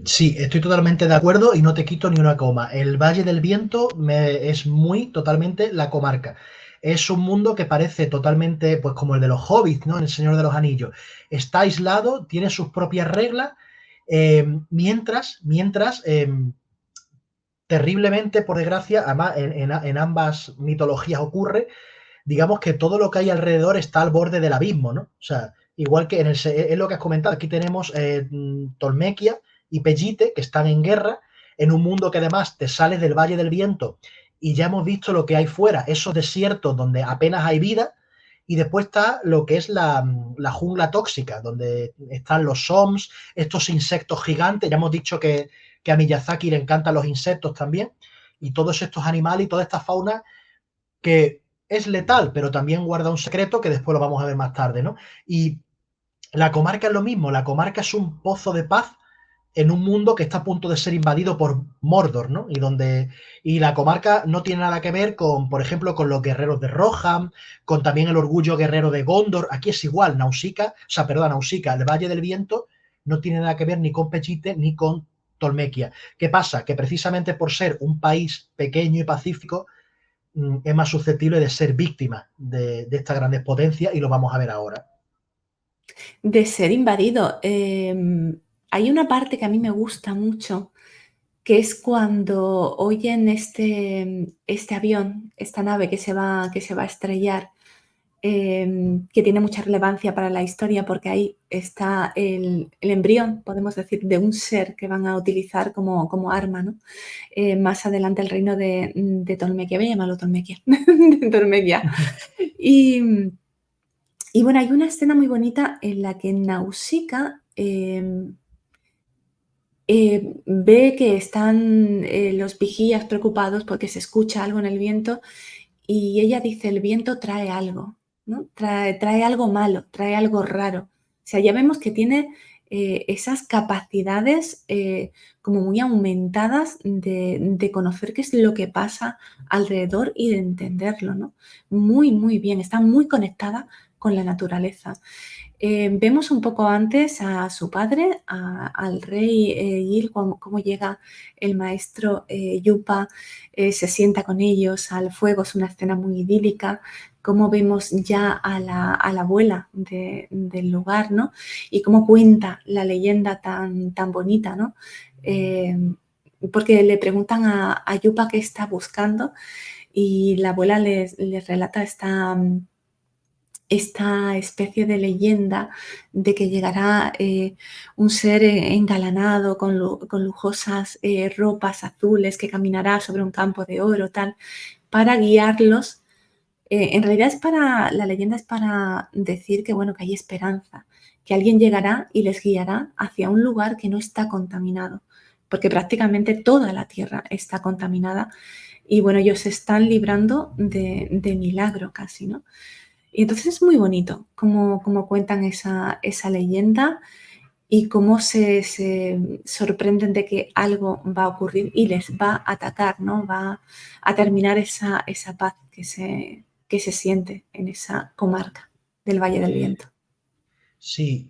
Sí, estoy totalmente de acuerdo y no te quito ni una coma. El Valle del Viento es muy totalmente la comarca. Es un mundo que parece totalmente, pues como el de los hobbits, ¿no? En El Señor de los Anillos. Está aislado, tiene sus propias reglas, mientras terriblemente, por desgracia, además en ambas mitologías ocurre, digamos que todo lo que hay alrededor está al borde del abismo, ¿no? O sea, igual que es lo que has comentado, aquí tenemos Tolmequia y Pellite, que están en guerra, en un mundo que además te sales del Valle del Viento y ya hemos visto lo que hay fuera, esos desiertos donde apenas hay vida, y después está lo que es la jungla tóxica, donde están los SOMS, estos insectos gigantes, ya hemos dicho que a Miyazaki le encantan los insectos también, y todos estos animales y toda esta fauna que es letal, pero también guarda un secreto que después lo vamos a ver más tarde, ¿no? Y la comarca es lo mismo, la comarca es un pozo de paz en un mundo que está a punto de ser invadido por Mordor, ¿no? Y la comarca no tiene nada que ver con, por ejemplo, con los guerreros de Rohan, con también el orgullo guerrero de Gondor. Aquí es igual, Nausicaa, el Valle del Viento, no tiene nada que ver ni con Pechite ni con Tolmequia. ¿Qué pasa? Que precisamente por ser un país pequeño y pacífico, es más susceptible de ser víctima de estas grandes potencias y lo vamos a ver ahora. De ser invadido. Hay una parte que a mí me gusta mucho, que es cuando oyen este avión, esta nave que se va a estrellar, que tiene mucha relevancia para la historia, porque ahí está el embrión, podemos decir, de un ser que van a utilizar como arma, ¿no? Más adelante el reino de Tolmequia, voy a llamarlo Tolmequia, de Tolmequia. Y bueno, hay una escena muy bonita en la que Nausicaa ve que están los vigías preocupados porque se escucha algo en el viento, y ella dice, el viento trae algo, ¿no? Trae algo malo, trae algo raro. O sea, ya vemos que tiene esas capacidades como muy aumentadas de conocer qué es lo que pasa alrededor y de entenderlo, ¿no? Muy, muy bien, está muy conectada con la naturaleza. Vemos un poco antes a su padre, al rey Gil, cómo llega el maestro Yupa, se sienta con ellos al fuego, es una escena muy idílica, cómo vemos ya a la abuela del lugar, ¿no? Y cómo cuenta la leyenda tan bonita, ¿no? Porque le preguntan a Yupa qué está buscando, y la abuela les relata esta especie de leyenda de que llegará un ser engalanado con lujosas ropas azules, que caminará sobre un campo de oro, tal, para guiarlos. En realidad la leyenda es para decir que, bueno, que hay esperanza, que alguien llegará y les guiará hacia un lugar que no está contaminado, porque prácticamente toda la tierra está contaminada, y bueno, ellos se están librando de milagro casi, ¿no? Y entonces es muy bonito cómo cuentan esa leyenda y cómo se sorprenden de que algo va a ocurrir y les va a atacar, ¿no? Va a terminar esa paz que se siente en esa comarca del Valle del Viento. Sí,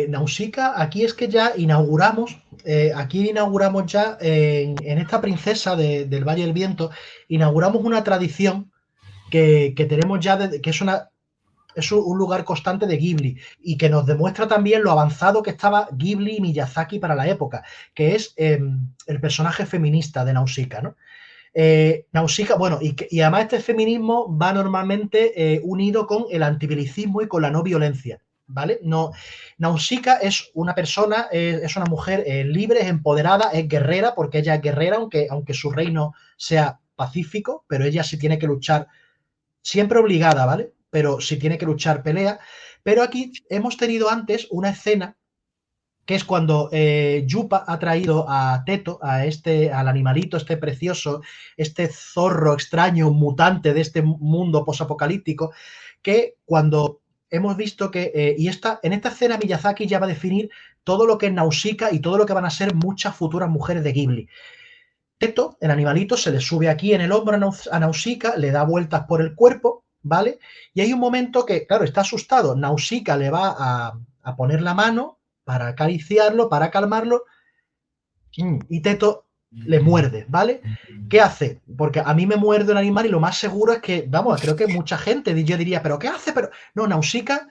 Nausicaa, aquí es que ya inauguramos, ya en esta princesa del Valle del Viento, inauguramos una tradición que tenemos ya, que es un lugar constante de Ghibli y que nos demuestra también lo avanzado que estaba Ghibli y Miyazaki para la época, que es el personaje feminista de Nausicaa, ¿no? Nausicaa, bueno, y además este feminismo va normalmente unido con el antibelicismo y con la no violencia, ¿vale? No, Nausicaa es una persona, es una mujer libre, es empoderada, es guerrera, porque ella es guerrera, aunque su reino sea pacífico, pero ella sí tiene que luchar, siempre obligada, ¿vale? Pero si tiene que luchar, pelea. Pero aquí hemos tenido antes una escena que es cuando Yupa ha traído a Teto, al animalito este precioso, este zorro extraño, mutante de este mundo posapocalíptico, que cuando hemos visto que, en esta escena Miyazaki ya va a definir todo lo que es Nausicaa y todo lo que van a ser muchas futuras mujeres de Ghibli. Teto, el animalito, se le sube aquí en el hombro a Nausicaa, le da vueltas por el cuerpo, ¿vale? Y hay un momento que, claro, está asustado. Nausicaa le va a poner la mano para acariciarlo, para calmarlo, y Teto le muerde, ¿vale? ¿Qué hace? Porque a mí me muerde un animal y lo más seguro es que, vamos, creo que mucha gente, yo diría, ¿pero qué hace? Pero no, Nausicaa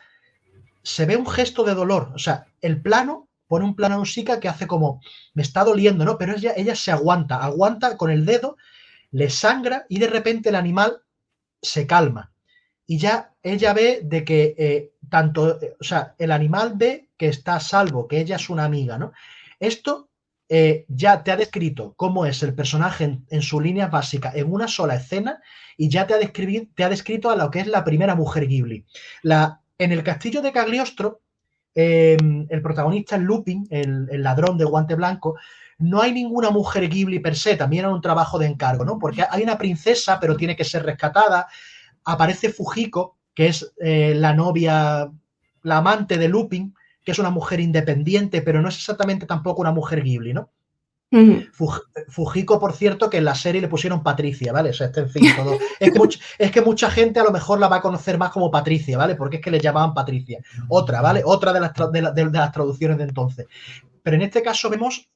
se ve un gesto de dolor, o sea, el plano pone un plano a Nausicaa que hace como, me está doliendo, ¿no? Pero ella se aguanta con el dedo, le sangra y de repente el animal se calma. Y ya ella ve de que o sea, el animal ve que está a salvo, que ella es una amiga, ¿no? Esto ya te ha descrito cómo es el personaje en su línea básica en una sola escena y ya te ha descrito a lo que es la primera mujer Ghibli. En el castillo de Cagliostro, el protagonista es Lupin, el ladrón de guante blanco. No hay ninguna mujer Ghibli per se, también era un trabajo de encargo, ¿no? Porque hay una princesa, pero tiene que ser rescatada. Aparece Fujiko, que es la novia, la amante de Lupin, que es una mujer independiente, pero no es exactamente tampoco una mujer Ghibli, ¿no? Fujiko, por cierto, que en la serie le pusieron Patricia, ¿vale? O sea, en fin, todo. Es que mucha gente a lo mejor la va a conocer más como Patricia, ¿vale? Porque es que le llamaban Patricia. Otra, ¿vale? Otra de las traducciones de entonces. Pero en este caso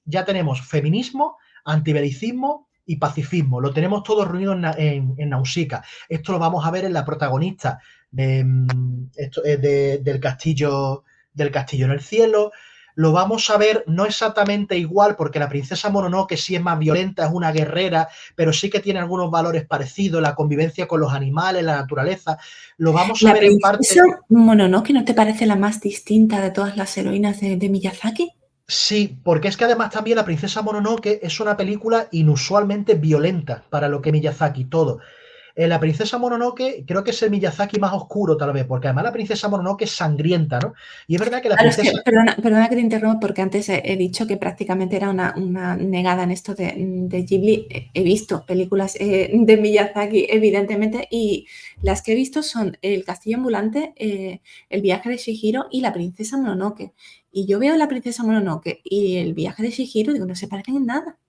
ya tenemos feminismo, antibelicismo y pacifismo. Lo tenemos todo reunido en Nausicaa. Esto lo vamos a ver en la protagonista del castillo en el cielo. Lo vamos a ver no exactamente igual, porque la princesa Mononoke sí es más violenta, es una guerrera, pero sí que tiene algunos valores parecidos, la convivencia con los animales, la naturaleza. Lo vamos a ¿La ver en princesa parte. Mononoke no te parece la más distinta de todas las heroínas de Miyazaki? Sí, porque es que además también La princesa Mononoke es una película inusualmente violenta para lo que Miyazaki, todo. La princesa Mononoke creo que es el Miyazaki más oscuro tal vez, porque además la princesa Mononoke es sangrienta, ¿no? Y es verdad que la Claro, es que, princesa... perdona que te interrumpa, porque antes he dicho que prácticamente era una negada en esto de Ghibli. He visto películas de Miyazaki, evidentemente, y las que he visto son El castillo ambulante, El viaje de Chihiro y La princesa Mononoke. Y yo veo La princesa Mononoke y El viaje de Chihiro y digo, no se parecen en nada.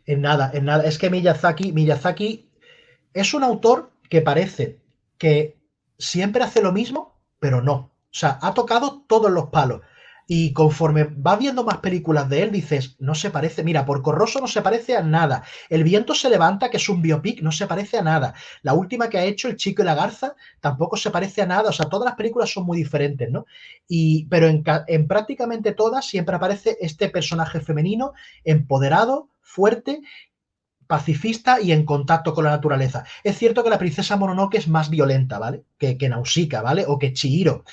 En nada, en nada. Es que Miyazaki es un autor que parece que siempre hace lo mismo, pero no. O sea, ha tocado todos los palos. Y conforme vas viendo más películas de él, dices, no se parece. Mira, Porco Rosso no se parece a nada. El viento se levanta, que es un biopic, no se parece a nada. La última que ha hecho, El chico y la garza, tampoco se parece a nada. O sea, todas las películas son muy diferentes, ¿no? Pero en prácticamente todas siempre aparece este personaje femenino empoderado, fuerte, pacifista y en contacto con la naturaleza. Es cierto que la princesa Mononoke es más violenta, ¿vale? Que Nausicaa, ¿vale? O que Chihiro.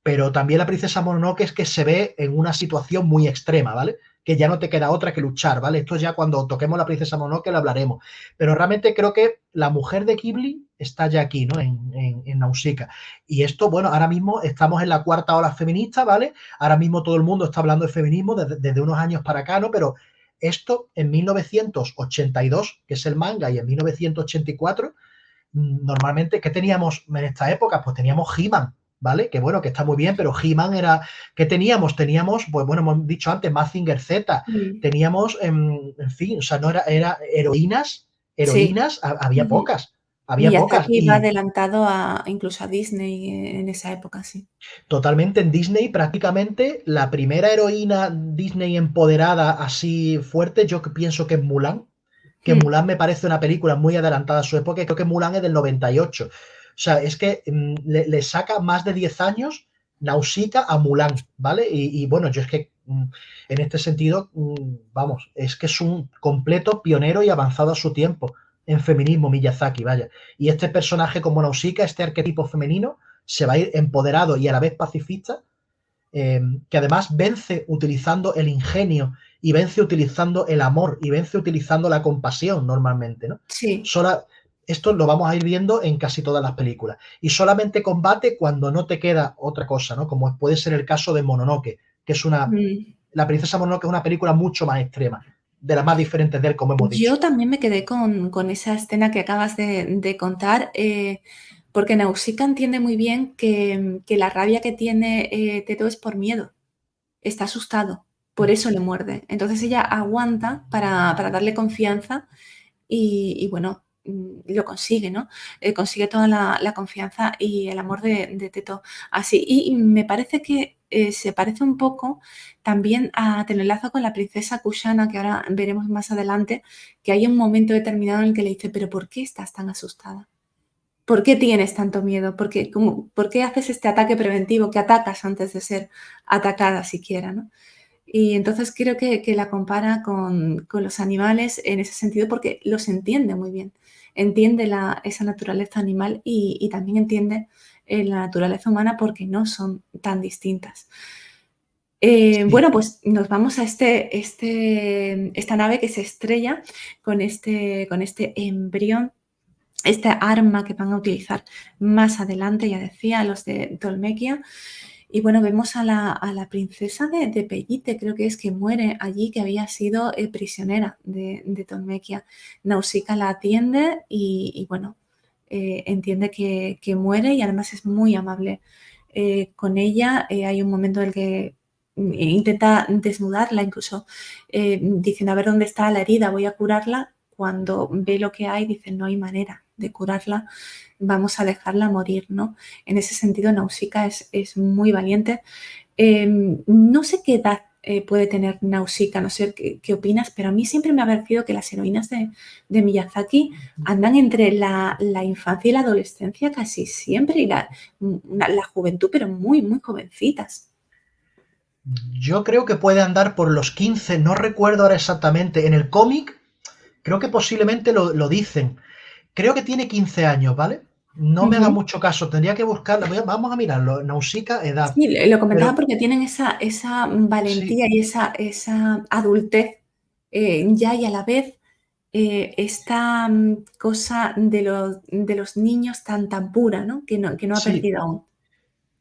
Pero también la princesa Mononoke es que se ve en una situación muy extrema, ¿vale? Que ya no te queda otra que luchar, ¿vale? Esto ya cuando toquemos la princesa Mononoke lo hablaremos. Pero realmente creo que la mujer de Ghibli está ya aquí, ¿no? En Nausicaa. Y esto, bueno, ahora mismo estamos en la cuarta ola feminista, ¿vale? Ahora mismo todo el mundo está hablando de feminismo desde unos años para acá, ¿no? Pero esto en 1982, que es el manga, y en 1984 normalmente, ¿qué teníamos en esta época? Pues teníamos He-Man, ¿vale? Que bueno, que está muy bien, pero He-Man era... ¿Qué teníamos? Teníamos, pues bueno, hemos dicho antes, Mazinger Z, Mm. teníamos, en fin, o sea, no era heroínas, Sí. había Ujú. pocas, había pocas, Miyazaki iba y adelantado incluso a Disney en esa época, sí. totalmente en Disney, prácticamente la primera heroína Disney empoderada así fuerte, yo pienso que es Mulan, que Mm. Mulan me parece una película muy adelantada a su época, y creo que Mulan es del 98. O sea, es que le saca más de 10 años Nausicaa a Mulan, ¿vale? Y bueno, yo es que en este sentido, vamos, es que es un completo pionero y avanzado a su tiempo en feminismo, Miyazaki, vaya. Y este personaje como Nausicaa, este arquetipo femenino, se va a ir empoderado y a la vez pacifista, que además vence utilizando el ingenio y vence utilizando el amor y vence utilizando la compasión normalmente, ¿no? Sí. Sola, esto lo vamos a ir viendo en casi todas las películas. Y solamente combate cuando no te queda otra cosa, ¿no? Como puede ser el caso de Mononoke, que es una... Mm. La princesa Mononoke es una película mucho más extrema, de las más diferentes de él, como hemos dicho. Yo también me quedé con esa escena que acabas de contar, porque Nausicaa entiende muy bien que la rabia que tiene Teto es por miedo, está asustado, por eso le muerde. Entonces ella aguanta para darle confianza y bueno, lo consigue, ¿no? Consigue toda la confianza y el amor de Teto así. Y me parece que se parece un poco también a Te lo enlazo con la princesa Kushana, que ahora veremos más adelante, que hay un momento determinado en el que le dice, pero ¿por qué estás tan asustada? ¿Por qué tienes tanto miedo? ¿Por qué haces este ataque preventivo que atacas antes de ser atacada siquiera, ¿no? Y entonces creo que la compara con los animales en ese sentido porque los entiende muy bien. Entiende esa naturaleza animal y también entiende la naturaleza humana porque no son tan distintas. Sí, Bueno, pues nos vamos a esta nave que se estrella con este embrión, este arma que van a utilizar más adelante, ya decía, los de Tolmequia. Y bueno, vemos a la princesa de Pellite, creo que es que muere allí, que había sido prisionera de Tolmequia. Nausicaa la atiende y bueno, entiende que muere y además es muy amable con ella. Hay un momento en el que intenta desnudarla, incluso diciendo a ver dónde está la herida, voy a curarla. Cuando ve lo que hay, dice no hay manera de curarla, vamos a dejarla morir, ¿no? En ese sentido, Nausicaa es muy valiente. No sé qué edad puede tener Nausicaa, no sé qué opinas, pero a mí siempre me ha parecido que las heroínas de Miyazaki andan entre la infancia y la adolescencia casi siempre y la juventud, pero muy, muy jovencitas. yo creo que puede andar por los 15, no recuerdo ahora exactamente. En el cómic, creo que posiblemente lo dicen. Creo que tiene 15 años, ¿vale? No me haga Ujú. mucho caso, tendría que buscarlo. Vamos a mirarlo. Nausicaa, edad. Sí, lo comentaba Pero porque tienen esa sí, valentía y esa adultez ya y a la vez esta cosa de los niños tan pura, ¿no? Que no ha sí, perdido aún.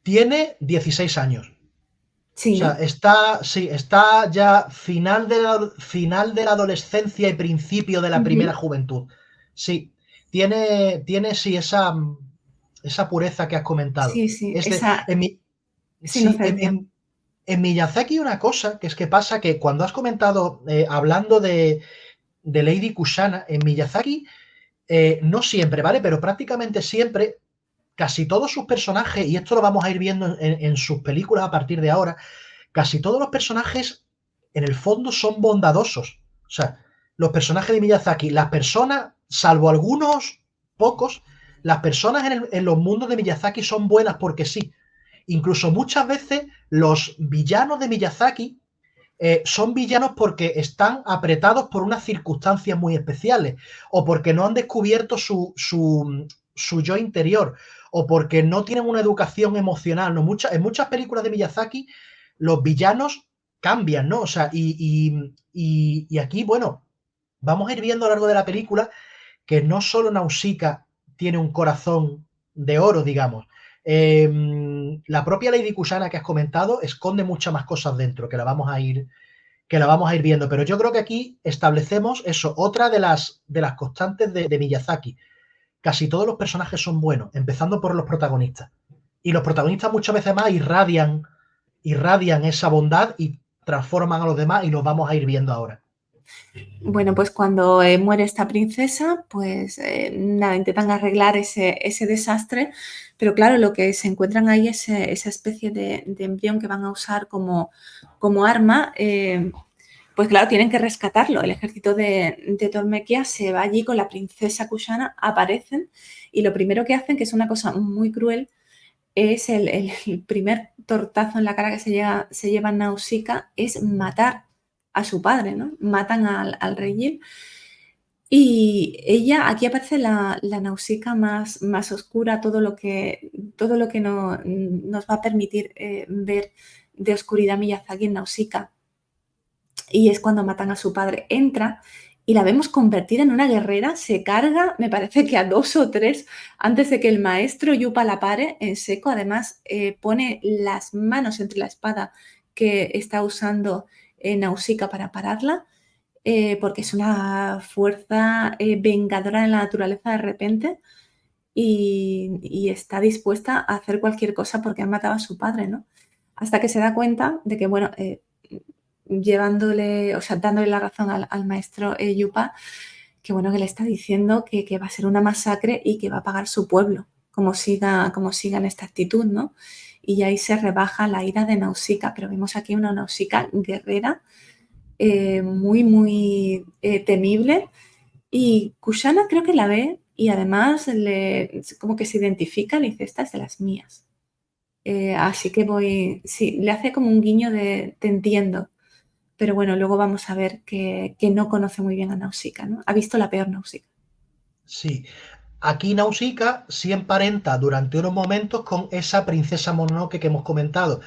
tiene 16 años. O Sí, sea, ¿no? está ya final de la adolescencia y principio de la primera Ujú. juventud. Sí, tiene sí, esa pureza que has comentado. Sí, sí, Este, esa en mi, sí, inocencia. en Miyazaki hay una cosa que es que pasa que cuando has comentado, hablando de Lady Kushana, en Miyazaki, no siempre, ¿vale? Pero prácticamente siempre, casi todos sus personajes, y esto lo vamos a ir viendo en sus películas a partir de ahora, casi todos los personajes en el fondo son bondadosos. O sea, los personajes de Miyazaki, las personas, salvo algunos pocos, las personas en los mundos de Miyazaki son buenas porque sí. Incluso muchas veces los villanos de Miyazaki son villanos porque están apretados por unas circunstancias muy especiales, o porque no han descubierto su yo interior, o porque no tienen una educación emocional. ¿No? En muchas películas de Miyazaki, los villanos cambian, ¿no? O sea, y aquí, bueno, vamos a ir viendo a lo largo de la película que no solo Nausicaa tiene un corazón de oro, digamos. La propia Lady Kusana que has comentado esconde muchas más cosas dentro, que la vamos a ir viendo. Pero yo creo que aquí establecemos eso, otra de las constantes de Miyazaki, casi todos los personajes son buenos, empezando por los protagonistas. Y los protagonistas muchas veces más irradian esa bondad y transforman a los demás y los vamos a ir viendo ahora. Bueno, pues cuando muere esta princesa, pues nada, intentan arreglar ese desastre, pero claro, lo que se encuentran ahí es esa especie de embrión que van a usar como arma. Pues claro, tienen que rescatarlo. El ejército de Tolmequia se va allí con la princesa Kushana, aparecen y lo primero que hacen, que es una cosa muy cruel, es el primer tortazo en la cara que se lleva Nausicaa, es matar a su padre, ¿no? Matan al rey Gil. Y ella, aquí aparece la Nausicaa más oscura, todo lo que nos va a permitir ver de oscuridad Miyazaki en Nausicaa. Y es cuando matan a su padre. Entra y la vemos convertida en una guerrera, se carga, me parece que a 2 o 3 antes de que el maestro Yupa la pare en seco. Además, pone las manos entre la espada que está usando Nausicaa para pararla, porque es una fuerza vengadora de la naturaleza de repente y está dispuesta a hacer cualquier cosa porque han matado a su padre, ¿no? Hasta que se da cuenta de que, bueno, dándole la razón al maestro Yupa, que bueno, que le está diciendo que va a ser una masacre y que va a pagar su pueblo, como siga en esta actitud, ¿no? Y ahí se rebaja la ira de Nausicaa, pero vemos aquí una Nausicaa guerrera, muy, muy temible, y Kushana creo que la ve y además como que se identifica, le dice, esta es de las mías. Así que sí, le hace como un guiño de te entiendo. Pero bueno, luego vamos a ver que no conoce muy bien a Nausicaa, ¿no? Ha visto la peor Nausicaa. Sí. Aquí Nausicaa sí emparenta durante unos momentos con esa princesa Mononoke que hemos comentado.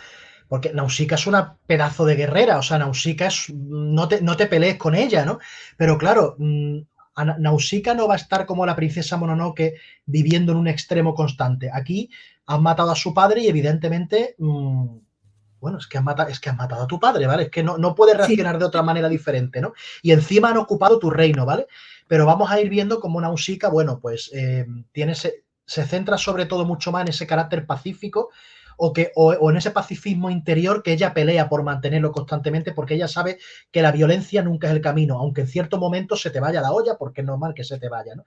Porque Nausicaa es una pedazo de guerrera, o sea, Nausicaa es. No te pelees con ella, ¿no? Pero claro, Nausicaa no va a estar como la princesa Mononoke viviendo en un extremo constante. Aquí han matado a su padre y evidentemente. Bueno, es que han matado a tu padre, ¿vale? Es que no puedes Sí, reaccionar de otra manera diferente, ¿no? Y encima han ocupado tu reino, ¿vale? Pero vamos a ir viendo cómo Nausicaa, bueno, pues se centra sobre todo mucho más en ese carácter pacífico o en ese pacifismo interior que ella pelea por mantenerlo constantemente porque ella sabe que la violencia nunca es el camino, aunque en cierto momento se te vaya la olla porque es normal que se te vaya, ¿no?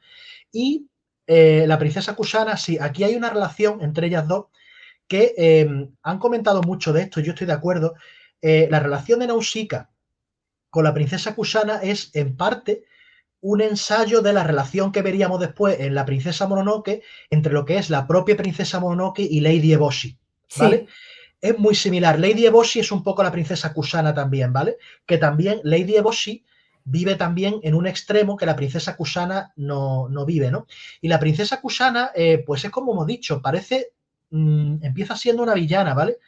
Y la princesa Kushana, sí, aquí hay una relación entre ellas dos que han comentado mucho de esto, yo estoy de acuerdo. La relación de Nausicaa con la princesa Kushana es en parte un ensayo de la relación que veríamos después en la princesa Mononoke entre lo que es la propia princesa Mononoke y Lady Eboshi, ¿vale? sí, Es muy similar. Lady Eboshi es un poco la princesa Kushana también, ¿vale? Que también Lady Eboshi vive también en un extremo que la princesa Kushana no vive, ¿no? Y la princesa Kushana, pues es como hemos dicho, empieza siendo una villana, ¿vale?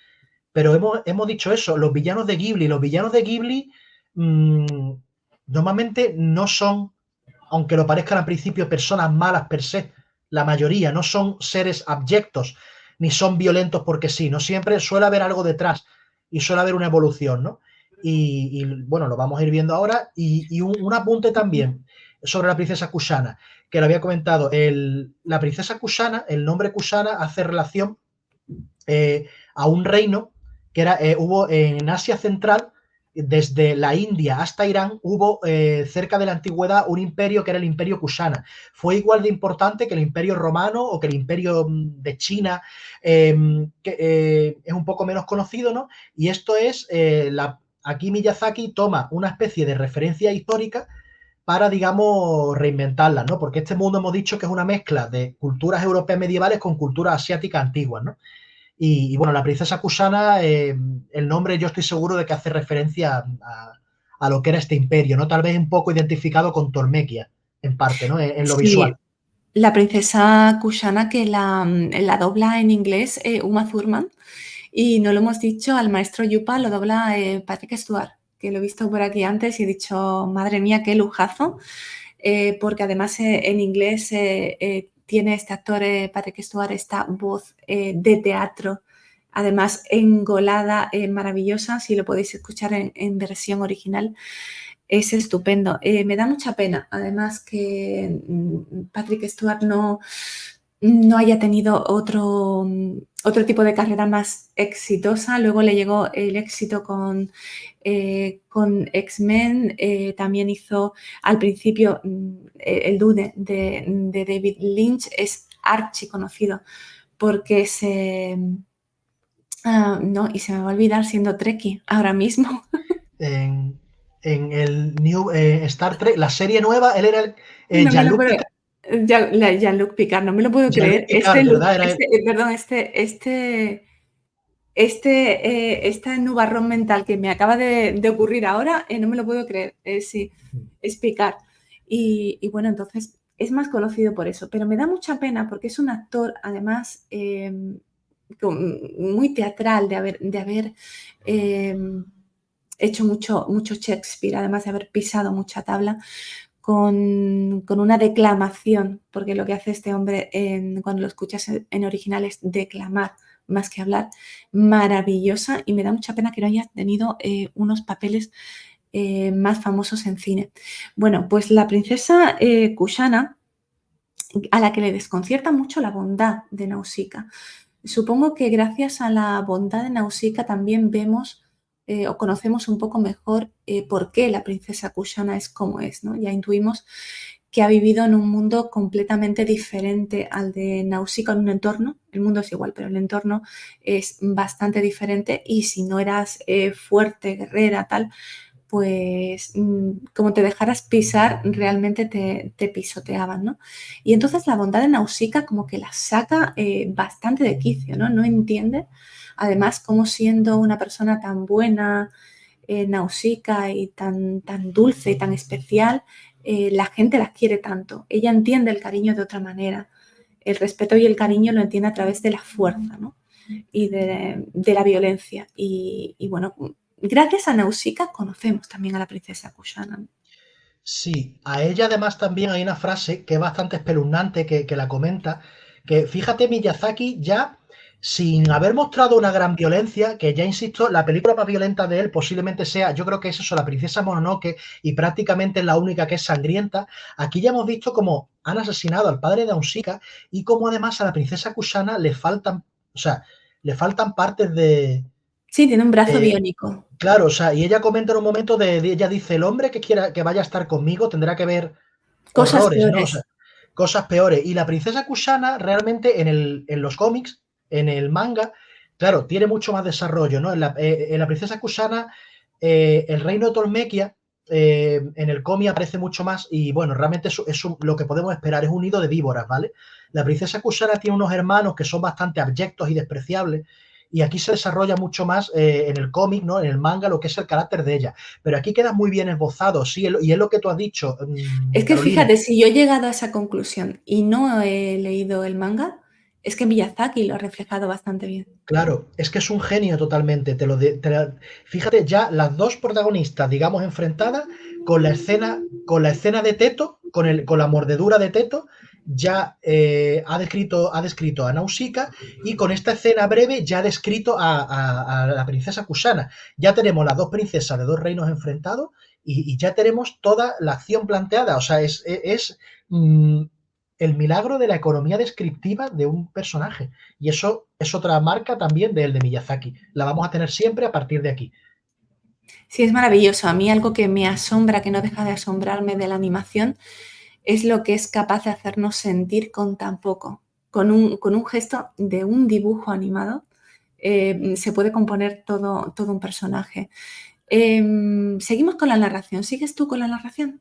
Pero hemos dicho eso, los villanos de Ghibli normalmente no son, aunque lo parezcan al principio, personas malas per se. La mayoría no son seres abyectos, ni son violentos porque sí, no siempre suele haber algo detrás y suele haber una evolución, ¿no? Bueno, lo vamos a ir viendo ahora. Y un apunte también sobre la princesa Kushana, que lo había comentado. La princesa Kushana, el nombre Kushana hace relación a un reino que hubo en Asia Central, desde la India hasta Irán, hubo cerca de la antigüedad un imperio que era el imperio Kushana. Fue igual de importante que el imperio romano o que el imperio de China, que es un poco menos conocido, ¿no? Y esto es, aquí Miyazaki toma una especie de referencia histórica para, digamos, reinventarla, ¿no? Porque este mundo hemos dicho que es una mezcla de culturas europeas medievales con culturas asiáticas antiguas, ¿no? Bueno, la princesa Kushana, el nombre yo estoy seguro de que hace referencia a lo que era este imperio, ¿no? Tal vez un poco identificado con Tolmequia, en parte, ¿no? En lo sí. visual. La princesa Kushana que la dobla en inglés Uma Thurman, y no lo hemos dicho, al maestro Yupa lo dobla Patrick Stewart, que lo he visto por aquí antes y he dicho, madre mía, qué lujazo, porque además en inglés tiene este actor, Patrick Stewart, esta voz de teatro, además engolada, maravillosa, si lo podéis escuchar en versión original. es estupendo. Me da mucha pena, además, que Patrick Stewart no haya tenido otro tipo de carrera más exitosa. Luego le llegó el éxito con X-Men. También hizo al principio el Dune de David Lynch. Es archiconocido porque no, y se me va a olvidar siendo Trekkie ahora mismo. En, en el New Star Trek, la serie nueva, él era No me lo Jean-Luc puedo. Picard. Jean-Luc Picard, no me lo puedo Jean-Luc creer. Picard, ¿verdad? Era él. Perdón, este nubarrón mental que me acaba de ocurrir ahora, no me lo puedo creer. Sí, es Picard. Y bueno, entonces es más conocido por eso, pero me da mucha pena porque es un actor, además, muy teatral, de haber hecho mucho Shakespeare, además de haber pisado mucha tabla. Con una declamación, porque lo que hace este hombre cuando lo escuchas en original es declamar más que hablar, maravillosa, y me da mucha pena que no haya tenido unos papeles más famosos en cine. Bueno, pues la princesa Kushana, a la que le desconcierta mucho la bondad de Nausicaa. Supongo que gracias a la bondad de Nausicaa también vemos o conocemos un poco mejor por qué la princesa Kushana es como es, ¿no? Ya intuimos que ha vivido en un mundo completamente diferente al de Nausicaa, en un entorno, el mundo es igual, pero el entorno es bastante diferente, y si no eras fuerte, guerrera, tal, pues como te dejaras pisar, realmente te pisoteaban, ¿no? Y entonces la bondad de Nausicaa como que la saca bastante de quicio, ¿no? No entiende, además, cómo siendo una persona tan buena, Nausicaa, y tan dulce y tan especial, la gente la quiere tanto. Ella entiende el cariño de otra manera. El respeto y el cariño lo entiende a través de la fuerza, ¿no? Y de la violencia. Y bueno, gracias a Nausicaa conocemos también a la princesa Kushana. Sí, a ella además también hay una frase que es bastante espeluznante que la comenta, que fíjate Miyazaki ya sin haber mostrado una gran violencia, que ya insisto, la película más violenta de él posiblemente sea, yo creo que es eso, La princesa Mononoke, y prácticamente es la única que es sangrienta. Aquí ya hemos visto cómo han asesinado al padre de Nausicaa y cómo además a la princesa Kushana le faltan, o sea, le faltan partes Sí, tiene un brazo de, biónico. claro, o sea, y ella comenta en un momento ella dice, el hombre que quiera que vaya a estar conmigo tendrá que ver Cosas horrores, ¿no? O sea, peores. cosas peores. Y la princesa Kushana realmente en los cómics, en el manga, claro, tiene mucho más desarrollo, ¿no? En la princesa Kushana, el reino de Tolmequia, en el cómic aparece mucho más y bueno, realmente lo que podemos esperar es un nido de víboras, ¿vale? La princesa Kushana tiene unos hermanos que son bastante abyectos y despreciables y aquí se desarrolla mucho más en el cómic, ¿no? En el manga, lo que es el carácter de ella. Pero aquí queda muy bien esbozado, sí, y es lo que tú has dicho, Es que Carolina. fíjate, si yo he llegado a esa conclusión y no he leído el manga, es que Miyazaki lo ha reflejado bastante bien. Claro, es que es un genio totalmente. Fíjate ya las dos protagonistas, digamos, enfrentadas con la escena de Teto, con la mordedura de Teto, ya ha descrito a Nausicaa y con esta escena breve ya ha descrito a la princesa Kushana. Ya tenemos las dos princesas de dos reinos enfrentados y ya tenemos toda la acción planteada. O sea, mm, el milagro de la economía descriptiva de un personaje. Y eso es otra marca también del de Miyazaki. La vamos a tener siempre a partir de aquí. Sí, es maravilloso. A mí algo que me asombra, que no deja de asombrarme de la animación, es lo que es capaz de hacernos sentir con tan poco. Con un gesto de un dibujo animado se puede componer todo un personaje. Seguimos con la narración. ¿Sigues tú con la narración?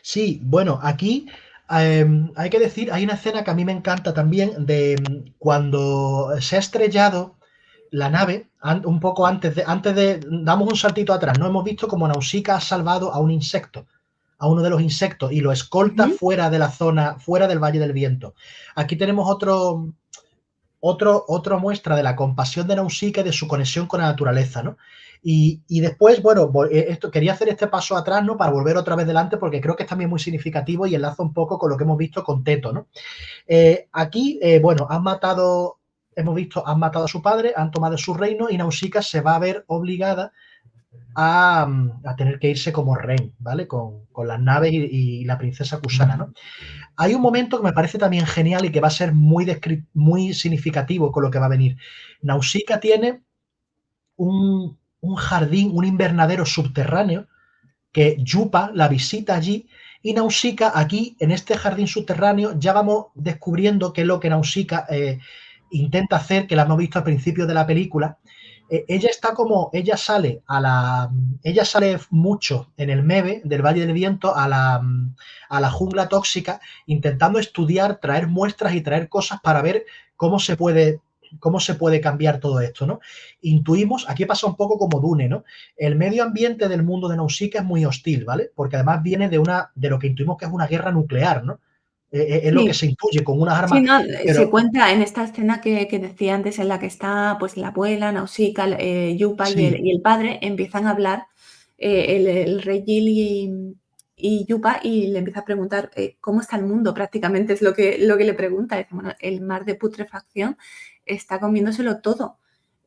Sí, bueno, aquí hay que decir, hay una escena que a mí me encanta también de cuando se ha estrellado la nave, un poco damos un saltito atrás, ¿no? Hemos visto como Nausicaa ha salvado a un insecto, a uno de los insectos, y lo escolta Ujú. fuera de la zona, fuera del Valle del Viento. Aquí tenemos otra muestra de la compasión de Nausicaa y de su conexión con la naturaleza, ¿no? Y después, bueno, quería hacer este paso atrás, ¿no? Para volver otra vez delante, porque creo que es también muy significativo y enlaza un poco con lo que hemos visto con Teto, ¿no? Aquí, bueno, hemos visto, han matado a su padre, han tomado su reino y Nausicaa se va a ver obligada a tener que irse como rehén, ¿vale? Con las naves y la princesa Kusana, ¿no? Hay un momento que me parece también genial y que va a ser muy significativo con lo que va a venir. Nausicaa tiene un jardín, un invernadero subterráneo que Yupa la visita allí y Nausicaa aquí, en este jardín subterráneo, ya vamos descubriendo qué es lo que Nausicaa intenta hacer, que la hemos visto al principio de la película. Ella está como, ella sale mucho en el Mebe del Valle del Viento a la jungla tóxica, intentando estudiar, traer muestras y traer cosas para ver cómo se puede cambiar todo esto, ¿no? Intuimos, aquí pasa un poco como Dune, ¿no? El medio ambiente del mundo de Nausicaa es muy hostil, ¿vale? Porque además viene de lo que intuimos que es una guerra nuclear, ¿no? Es lo que Sí. se intuye con unas Sí, armas, no, se pero cuenta en esta escena que decía antes, en la que está, pues, la abuela, Nausicaa, Yupa sí, y el padre empiezan a hablar, el rey Gil y Yupa, y le empieza a preguntar, ¿cómo está el mundo? Prácticamente es lo que le pregunta. Dice: "Bueno, el mar de putrefacción está comiéndoselo todo.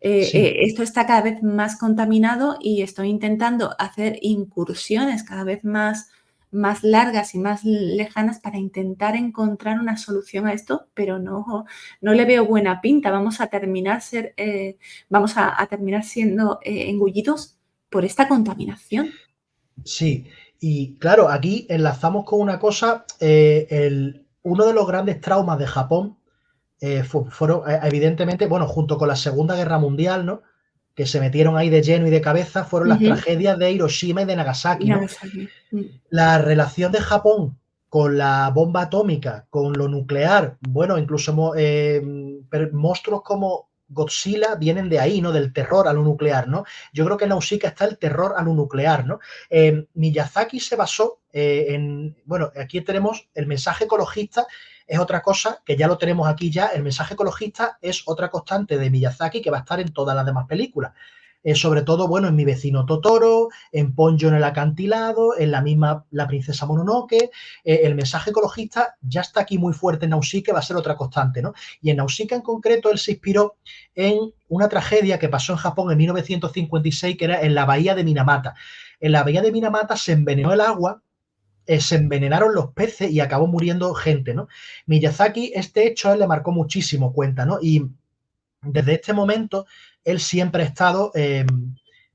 sí, Esto está cada vez más contaminado y estoy intentando hacer incursiones cada vez más largas y más lejanas para intentar encontrar una solución a esto, pero no le veo buena pinta. Vamos a terminar siendo engullidos por esta contaminación". sí. Y claro, aquí enlazamos con una cosa, uno de los grandes traumas de Japón fueron, evidentemente, bueno, junto con la Segunda Guerra Mundial, ¿no? Que se metieron ahí de lleno y de cabeza, fueron las Ujú. tragedias de Hiroshima y de Nagasaki, ¿no? Nagasaki. La relación de Japón con la bomba atómica, con lo nuclear, bueno, incluso monstruos como Godzilla vienen de ahí, ¿no? Del terror a lo nuclear, ¿no? Yo creo que en Nausicaa está el terror a lo nuclear, ¿no? Miyazaki se basó bueno, aquí tenemos el mensaje ecologista, es otra cosa que ya lo tenemos aquí ya, el mensaje ecologista es otra constante de Miyazaki que va a estar en todas las demás películas. Sobre todo, bueno, en Mi vecino Totoro, en Ponyo en el acantilado, en la misma La princesa Mononoke, el mensaje ecologista ya está aquí muy fuerte en Nausicaa, va a ser otra constante, ¿no? Y en Nausicaa en concreto él se inspiró en una tragedia que pasó en Japón en 1956, que era en la bahía de Minamata. En la bahía de Minamata se envenenó el agua, se envenenaron los peces y acabó muriendo gente, ¿no? Miyazaki, este hecho a él le marcó muchísimo, cuenta, ¿no? Y desde este momento él siempre ha estado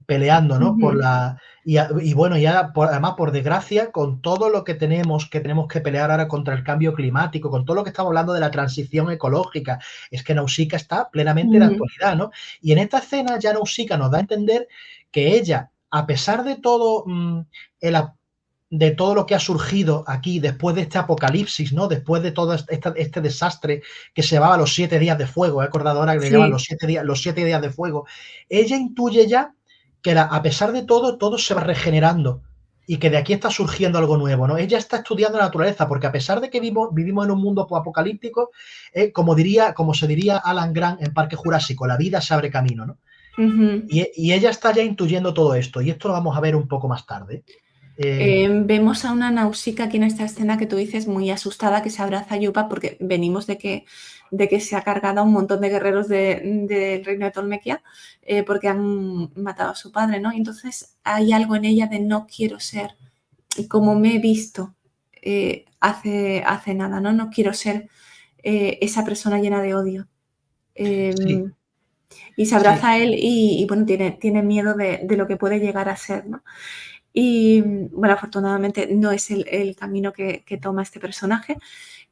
peleando, ¿no? Ujú, Y bueno, ya además, por desgracia, con todo lo que tenemos que pelear ahora contra el cambio climático, con todo lo que estamos hablando de la transición ecológica, es que Nausicaa está plenamente en la ujú, actualidad, ¿no? Y en esta escena ya Nausicaa nos da a entender que ella, a pesar de todo el, de todo lo que ha surgido aquí después de este apocalipsis, ¿no? Después de todo este desastre que se llamaba los 7 días de fuego, he acordado ahora que le llaman sí. los 7 días de fuego, ella intuye ya que a pesar de todo, todo se va regenerando y que de aquí está surgiendo algo nuevo, ¿no? Ella está estudiando la naturaleza, porque a pesar de que vivimos en un mundo apocalíptico, como se diría Alan Grant en Parque Jurásico, la vida se abre camino, ¿no? Ujú. Y ella está ya intuyendo todo esto, y esto lo vamos a ver un poco más tarde. Eh, Vemos a una Nausicaa aquí en esta escena que tú dices muy asustada, que se abraza a Yupa porque venimos de que se ha cargado a un montón de guerreros del reino de Tolmequia, porque han matado a su padre, ¿no? Y entonces hay algo en ella de no quiero ser como me he visto hace nada, ¿no? No quiero ser esa persona llena de odio. sí, Em, y se sí, abraza a él y bueno, tiene miedo de lo que puede llegar a ser, ¿no? Y bueno, afortunadamente no es el camino que toma este personaje.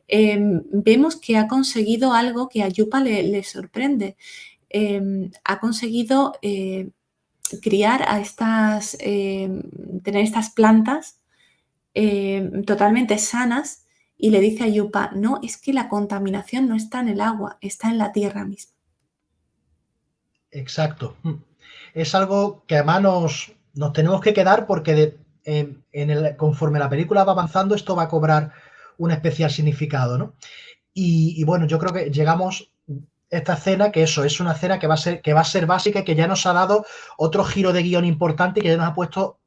Vemos que ha conseguido algo que a Yupa le sorprende. Ha conseguido criar tener estas plantas totalmente sanas y le dice a Yupa, no, es que la contaminación no está en el agua, está en la tierra misma. exacto. Es algo que además nos tenemos que quedar porque conforme la película va avanzando, esto va a cobrar un especial significado, ¿no? Y bueno, yo creo que llegamos a esta escena, que eso, es una escena que va a ser básica y que ya nos ha dado otro giro de guión importante y que ya nos ha puesto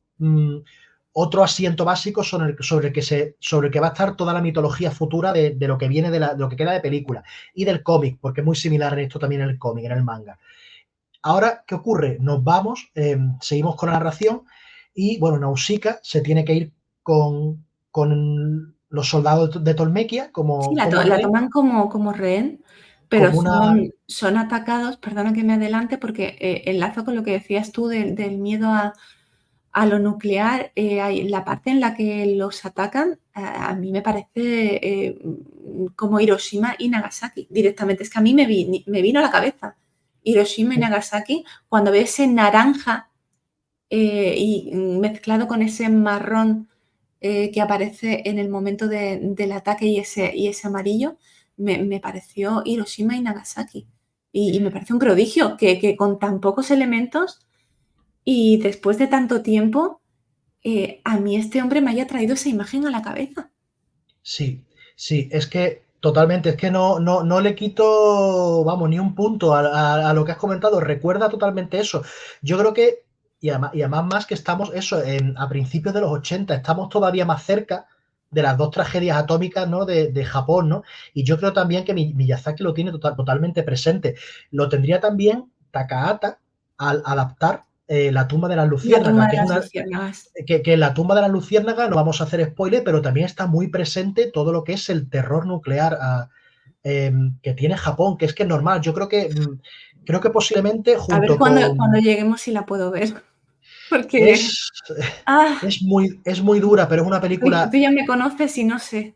otro asiento básico sobre el que va a estar toda la mitología futura de lo que viene de lo que queda de película y del cómic, porque es muy similar en esto también en el cómic, en el manga. ahora, ¿qué ocurre? Nos vamos, seguimos con la narración y, bueno, Nausicaa se tiene que ir con los soldados de Tolmequia Sí, como la rehén, toman como rehén, pero como una... son atacados, perdona que me adelante, porque enlazo con lo que decías tú del miedo a lo nuclear. Hay la parte en la que los atacan, a mí me parece como Hiroshima y Nagasaki directamente. Es que a mí me vino a la cabeza Hiroshima y Nagasaki cuando veo ese naranja y mezclado con ese marrón que aparece en el momento del ataque y ese amarillo, me pareció Hiroshima y Nagasaki. Y me parece un prodigio que con tan pocos elementos y después de tanto tiempo, a mí este hombre me haya traído esa imagen a la cabeza. Sí, sí, es que totalmente, es que no le quito, vamos, ni un punto a lo que has comentado, recuerda totalmente eso. Yo creo que, y además más que estamos, eso, a principios de los 80 estamos todavía más cerca de las dos tragedias atómicas, ¿no? de Japón, ¿no? Y yo creo también que Miyazaki lo tiene totalmente presente. Lo tendría también Takahata al adaptar La tumba de las La tumba luciérnagas, de que es las una, luciérnagas. que en la tumba de la luciérnaga no vamos a hacer spoiler, pero también está muy presente todo lo que es el terror nuclear que tiene Japón, que es normal. Yo creo que posiblemente A ver junto cuando con... lleguemos si la puedo ver, porque, Es, ah, es muy dura, pero es una película... tú ya me conoces y no sé.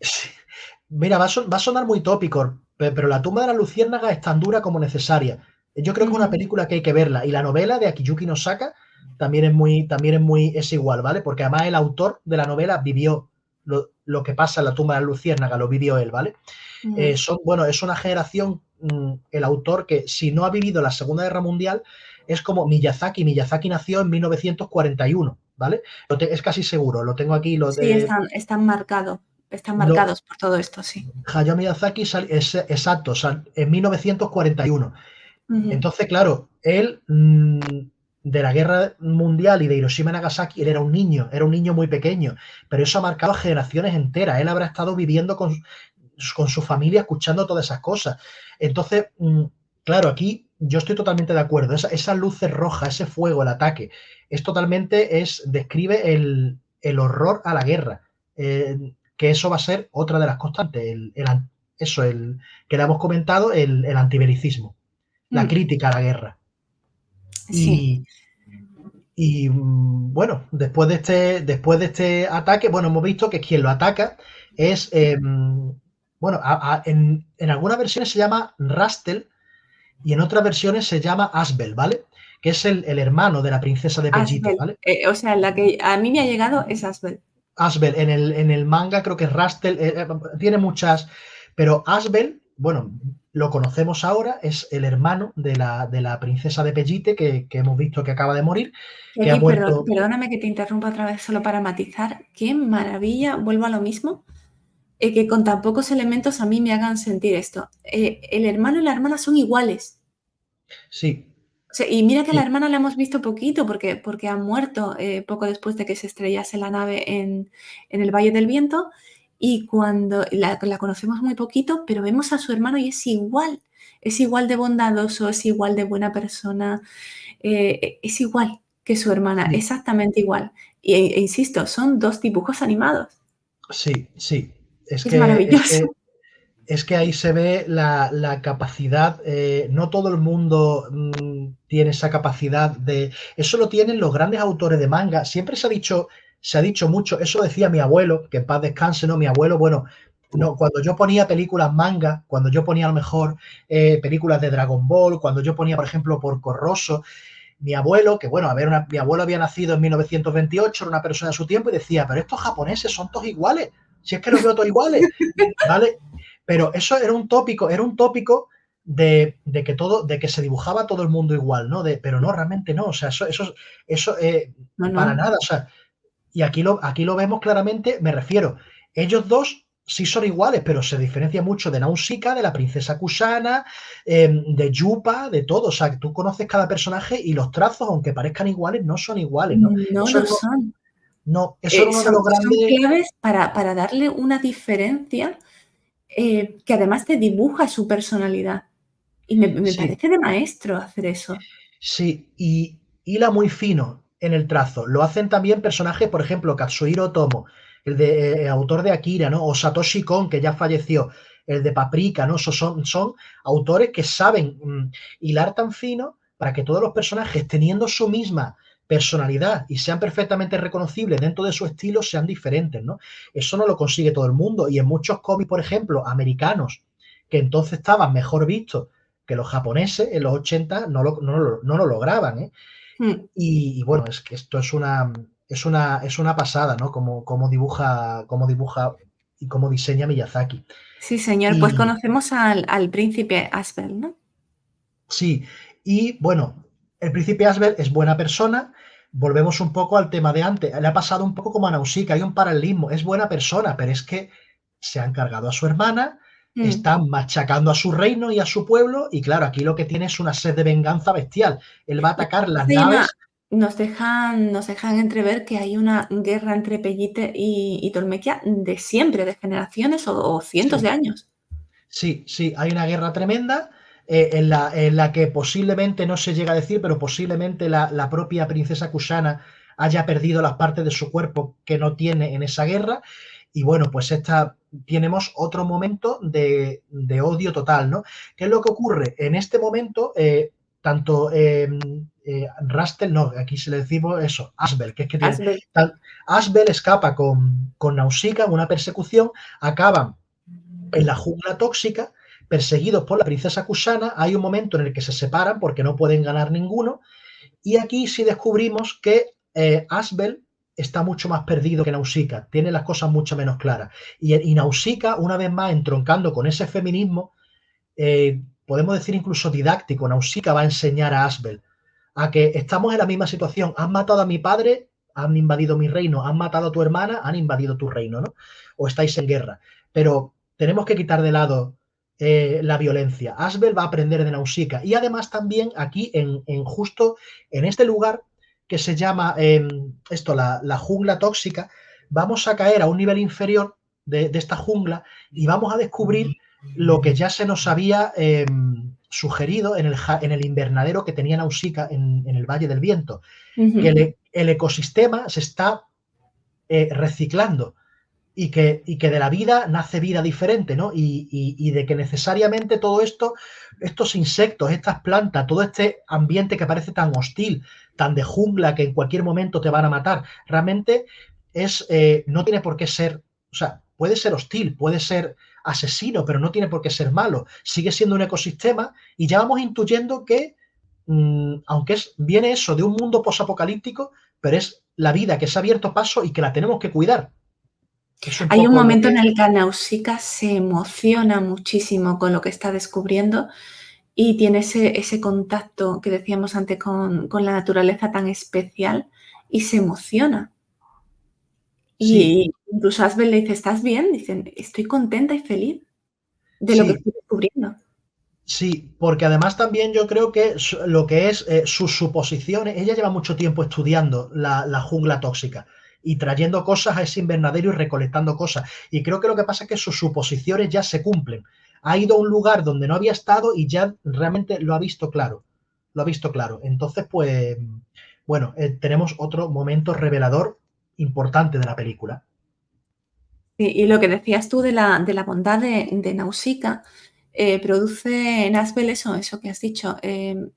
Mira, va a sonar muy tópico, pero La tumba de la luciérnaga es tan dura como necesaria. Yo creo que es una Ujú, película que hay que verla. Y la novela de Akiyuki Nosaka también es igual, ¿vale? Porque además el autor de la novela vivió lo que pasa en La tumba de la luciérnaga, lo vivió él, ¿vale? ujú. Bueno, es una generación, el autor que si no ha vivido la Segunda Guerra Mundial, es como Miyazaki. Miyazaki nació en 1941, ¿vale? Es casi seguro, lo tengo aquí, Sí, están lo, marcados por todo esto, sí. Hayao Miyazaki es exacto, en 1941. Ujú. Entonces, claro, él de la guerra mundial y de Hiroshima y Nagasaki, él era un niño muy pequeño, pero eso ha marcado generaciones enteras. Él habrá estado viviendo con su familia, escuchando todas esas cosas. Entonces, claro, aquí yo estoy totalmente de acuerdo. Esas luces rojas, ese fuego, el ataque, describe el horror a la guerra. Que eso va a ser otra de las constantes, que le hemos comentado, el antibelicismo, la Mm, crítica a la guerra. sí, Bueno, después de este ataque, bueno, hemos visto que quien lo ataca es, bueno, en algunas versiones se llama Rastel y en otras versiones se llama Asbel, ¿vale? Que es el hermano de la princesa de Pellite, Asbel. ¿vale? O sea, la que a mí me ha llegado es Asbel. Asbel, en el manga creo que es Rastel, tiene muchas, pero Asbel, bueno, lo conocemos ahora, es el hermano de la princesa de Pellite que hemos visto que acaba de morir, Y que ha aquí, muerto. perdóname que te interrumpa otra vez solo para matizar. Qué maravilla, vuelvo a lo mismo, que con tan pocos elementos a mí me hagan sentir esto. El hermano y la hermana son iguales. Sí, O sea, y mira que a la sí, hermana la hemos visto poquito porque ha muerto poco después de que se estrellase la nave en el Valle del Viento y cuando la conocemos muy poquito, pero vemos a su hermano y es igual de bondadoso, es igual de buena persona, es igual que su hermana, sí. exactamente igual. E insisto, son dos dibujos animados. Sí, sí. Es Es que, es maravilloso. que, es que ahí se ve la capacidad. No todo el mundo tiene esa capacidad de. Eso lo tienen los grandes autores de manga. Siempre se ha dicho mucho. Eso decía mi abuelo, que en paz descanse, ¿no? Mi abuelo, bueno, no, cuando yo ponía películas manga, cuando yo ponía a lo mejor películas de Dragon Ball, cuando yo ponía, por ejemplo, Porco Rosso, mi abuelo, que bueno, a ver, mi abuelo había nacido en 1928, era una persona de su tiempo, y decía, pero estos japoneses son todos iguales, si es que los veo todos iguales, ¿vale? Pero eso era un tópico de que se dibujaba todo el mundo igual, ¿no? Pero no, realmente no, o sea, eso No, para no. nada, o sea, y aquí lo vemos claramente, me refiero, ellos dos sí son iguales, pero se diferencia mucho de Nausicaa, de la princesa Kushana, de Yupa, de todo. O sea, que tú conoces cada personaje y los trazos, aunque parezcan iguales, no son iguales, ¿no? No Eso lo era uno, son. no, eso era uno de los Son grandes. claves para darle una diferencia que además te dibuja su personalidad. Y me Sí, parece de maestro hacer eso. Sí, y hila muy fino en el trazo. Lo hacen también personajes, por ejemplo, Katsuhiro Otomo, autor de Akira, ¿no? O Satoshi Kon, que ya falleció, el de Paprika, ¿no? Son autores que saben hilar tan fino para que todos los personajes, teniendo su misma personalidad y sean perfectamente reconocibles dentro de su estilo, sean diferentes, ¿no? Eso no lo consigue todo el mundo. Y en muchos cómics, por ejemplo, americanos, que entonces estaban mejor vistos que los japoneses en los 80 no lo lograban, ¿eh? Mm. Y bueno, es que esto es una pasada, ¿no? Cómo dibuja y cómo diseña Miyazaki. Sí, señor, pues Y conocemos al príncipe Asbel, ¿no? sí, y bueno, el príncipe Asbel es buena persona. Volvemos un poco al tema de antes. Le ha pasado un poco como a Nausicaa, hay un paralelismo. Es buena persona, pero es que se han cargado a su hermana, Mm. están machacando a su reino y a su pueblo, y claro, aquí lo que tiene es una sed de venganza bestial. Él va a Y atacar las se llama naves. nos dejan entrever que hay una guerra entre Pellite y Tolmequia de siempre, de generaciones o cientos de Sí, años. sí, sí, hay una guerra tremenda en la que posiblemente, no se llega a decir, pero posiblemente la propia princesa Kushana haya perdido las partes de su cuerpo que no tiene en esa guerra. Y bueno, pues tenemos otro momento de odio total, ¿no? ¿Qué es lo que ocurre? En este momento, tanto Rastel, no, aquí se le decimos eso, Asbel, que es que tiene. Asbel. Asbel escapa con Nausicaa en una persecución, acaban en la jungla tóxica, perseguidos por la princesa Kushana. Hay un momento en el que se separan porque no pueden ganar ninguno, y aquí sí descubrimos que Asbel está mucho más perdido que Nausicaa, tiene las cosas mucho menos claras. Y Nausicaa, una vez más, entroncando con ese feminismo, podemos decir incluso didáctico, Nausicaa va a enseñar a Asbel a que estamos en la misma situación. Han matado a mi padre, han invadido mi reino, han matado a tu hermana, han invadido tu reino, ¿no? O estáis en guerra. Pero tenemos que quitar de lado la violencia. Asbel va a aprender de Nausicaa. Y además también aquí, justo en este lugar que se llama la jungla tóxica, vamos a caer a un nivel inferior de esta jungla y vamos a descubrir lo que ya se nos había sugerido en el invernadero que tenía Nausicaa en el Valle del Viento, que Ujú. el ecosistema se está reciclando y que de la vida nace vida diferente, ¿no? Y de que necesariamente todo esto, estos insectos, estas plantas, todo este ambiente que parece tan hostil, tan de jungla, que en cualquier momento te van a matar, realmente no tiene por qué ser, o sea, puede ser hostil, puede ser asesino, pero no tiene por qué ser malo. Sigue siendo un ecosistema y ya vamos intuyendo que, aunque viene eso de un mundo posapocalíptico, pero es la vida que se ha abierto paso y que la tenemos que cuidar. Es un Hay un poco lo momento en que. el que Nausicaa se emociona muchísimo con lo que está descubriendo y tiene ese contacto que decíamos antes con la naturaleza tan especial y se emociona. Sí, Y incluso Asbel le dice, ¿estás bien? Dicen, estoy contenta y feliz de lo que sí, estoy descubriendo. sí, porque además también yo creo que lo que es sus suposiciones, ella lleva mucho tiempo estudiando la jungla tóxica y trayendo cosas a ese invernadero y recolectando cosas. Y creo que lo que pasa es que sus suposiciones ya se cumplen. Ha ido a un lugar donde no había estado y ya realmente lo ha visto claro. Lo ha visto claro. Entonces, pues, bueno, tenemos otro momento revelador importante de la película. Y lo que decías tú de la bondad de Nausicaa, produce en Asbel eso que has dicho. Em,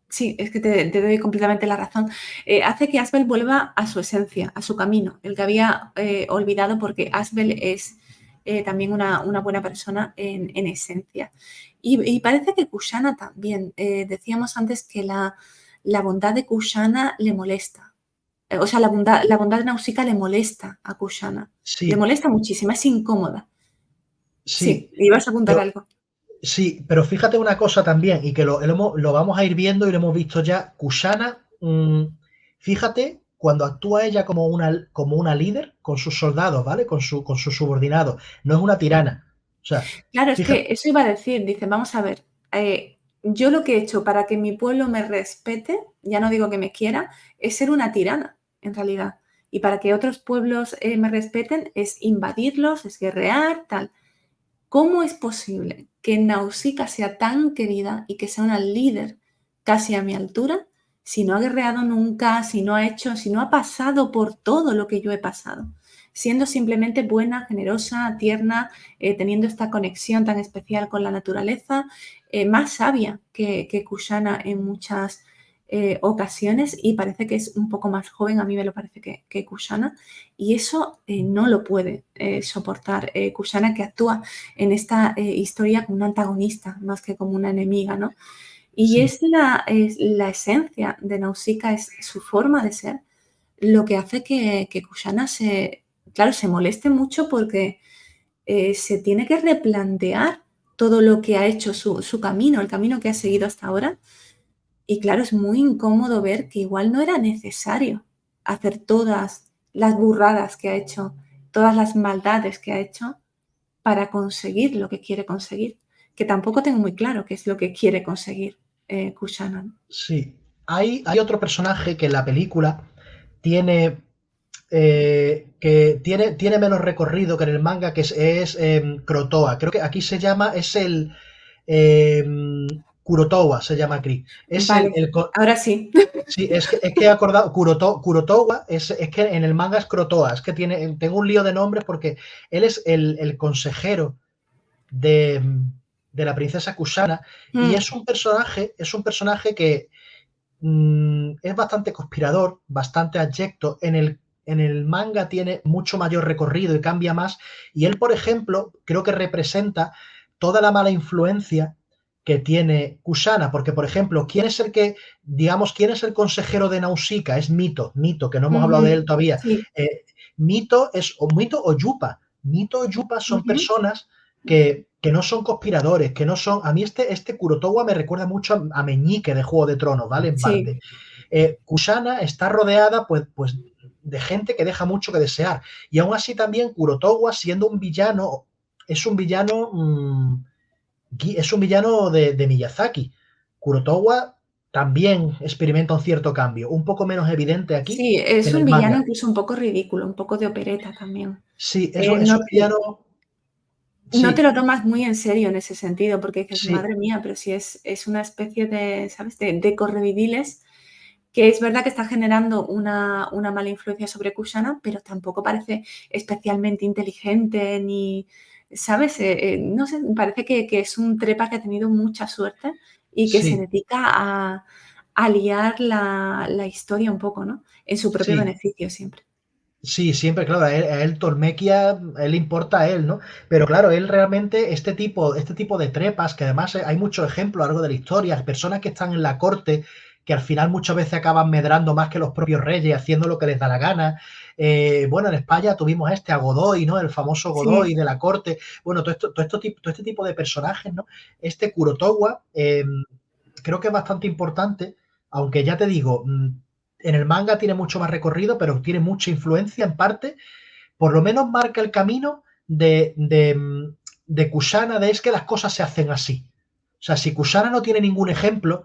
sí, es que te doy completamente la razón. Hace que Asbel vuelva a su esencia, a su camino, el que había olvidado, porque Asbel es también una buena persona en esencia. Y parece que Kushana también. Decíamos antes que la bondad de Kushana le molesta. O sea, la bondad de Nausicaa le molesta a Kushana. Le Sí, molesta muchísimo, es incómoda. sí. Sí, ibas a apuntar Pero algo. sí, pero fíjate una cosa también, y que lo vamos a ir viendo y lo hemos visto ya. Kushana, fíjate, cuando actúa ella como una líder con sus soldados, ¿vale? Con sus subordinados. No es una tirana. O sea, Claro, es fíjate, que eso iba a decir, dice, vamos a ver, yo lo que he hecho para que mi pueblo me respete, ya no digo que me quiera, es ser una tirana, en realidad. Y para que otros pueblos me respeten es invadirlos, es guerrear, tal. ¿Cómo es posible que Nausicaa sea tan querida y que sea una líder casi a mi altura, si no ha guerreado nunca, si no ha pasado por todo lo que yo he pasado, siendo simplemente buena, generosa, tierna, teniendo esta conexión tan especial con la naturaleza, más sabia que Kushana en muchas ocasiones, y parece que es un poco más joven, a mí me lo parece que Kushana, y eso no lo puede soportar Kushana, que actúa en esta historia como una antagonista más que como una enemiga, ¿no? Y Sí, es la esencia de Nausicaa, es su forma de ser, lo que hace que Kushana claro, se moleste mucho porque se tiene que replantear todo lo que ha hecho su camino, el camino que ha seguido hasta ahora. Y claro, es muy incómodo ver que igual no era necesario hacer todas las burradas que ha hecho, todas las maldades que ha hecho para conseguir lo que quiere conseguir, que tampoco tengo muy claro qué es lo que quiere conseguir Kushana. sí. Hay otro personaje que en la película tiene tiene menos recorrido que en el manga, que es Krotoa. Creo que aquí se llama, es el eh, Kurotowa, se llama aquí. Es Vale, ahora sí. sí, es que he acordado, Kurotowa es que en el manga es Krotoa, es que tengo un lío de nombres porque él es el consejero de, de la princesa Kushana y Mm, es un personaje que es bastante conspirador, bastante abyecto. En el manga tiene mucho mayor recorrido y cambia más. Y él, por ejemplo, creo que representa toda la mala influencia que tiene Kushana, porque, por ejemplo, quién es el consejero de Nausicaa? Es Mito, que no hemos hablado de él ujú, todavía. sí, Mito o Yupa. Mito o Yupa son ujú, personas que no son conspiradores, que no son. A mí este Kurotowa me recuerda mucho a Meñique de Juego de Tronos, ¿vale? En sí, parte. Kushana está rodeada, pues, de gente que deja mucho que desear. Y aún así también Kurotowa, siendo un villano, es un villano. Es un villano de Miyazaki. Kurotowa también experimenta un cierto cambio, un poco menos evidente aquí sí, que es en un el villano manga. incluso un poco ridículo, un poco de opereta también. Sí, es un No, villano. no te Sí, lo tomas muy en serio en ese sentido, porque dices, sí, madre mía, pero si es una especie de, ¿sabes?, de correvidiles, que es verdad que está generando una mala influencia sobre Kushana, pero tampoco parece especialmente inteligente ni, ¿sabes? No sé, parece que es un trepa que ha tenido mucha suerte y que se sí, dedica a liar la historia un poco, ¿no? En su propio sí. beneficio siempre. Sí, siempre, claro, a él Tormequia, a él le importa a él, ¿no? Pero claro, él realmente, este tipo de trepas, que además hay muchos ejemplos a lo largo de la historia, personas que están en la corte, que al final muchas veces acaban medrando más que los propios reyes, haciendo lo que les da la gana. Bueno, en España tuvimos a Godoy, ¿no? El famoso Sí. Godoy de la corte. Bueno, todo este tipo de personajes, ¿no? Este Kurotowa, creo que es bastante importante, aunque ya te digo, en el manga tiene mucho más recorrido, pero tiene mucha influencia en parte, por lo menos marca el camino de Kushana, de es que las cosas se hacen así. O sea, si Kushana no tiene ningún ejemplo,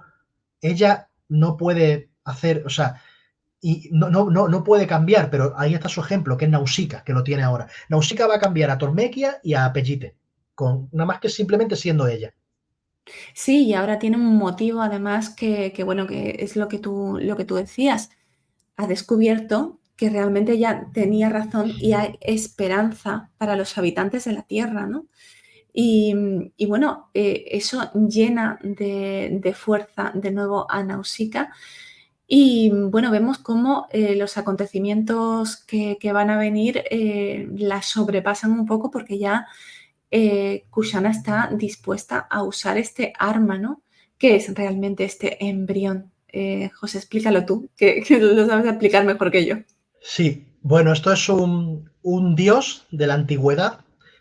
ella no puede hacer, o sea, y no puede cambiar, pero ahí está su ejemplo, que es Nausicaa, que lo tiene ahora. Nausicaa va a cambiar a Tormequia y a Pellite, nada más que simplemente siendo ella. Sí, y ahora tiene un motivo además bueno, que es lo que tú decías. Ha descubierto que realmente ella tenía razón y hay esperanza para los habitantes de la Tierra, ¿no? Y bueno, eso llena de fuerza de nuevo a Nausicaa. Y bueno, vemos cómo los acontecimientos que van a venir la sobrepasan un poco porque ya Kushana está dispuesta a usar este arma, ¿no? ¿Qué es realmente este embrión? José, explícalo tú, que lo sabes explicar mejor que yo. Sí, bueno, esto es un dios de la antigüedad,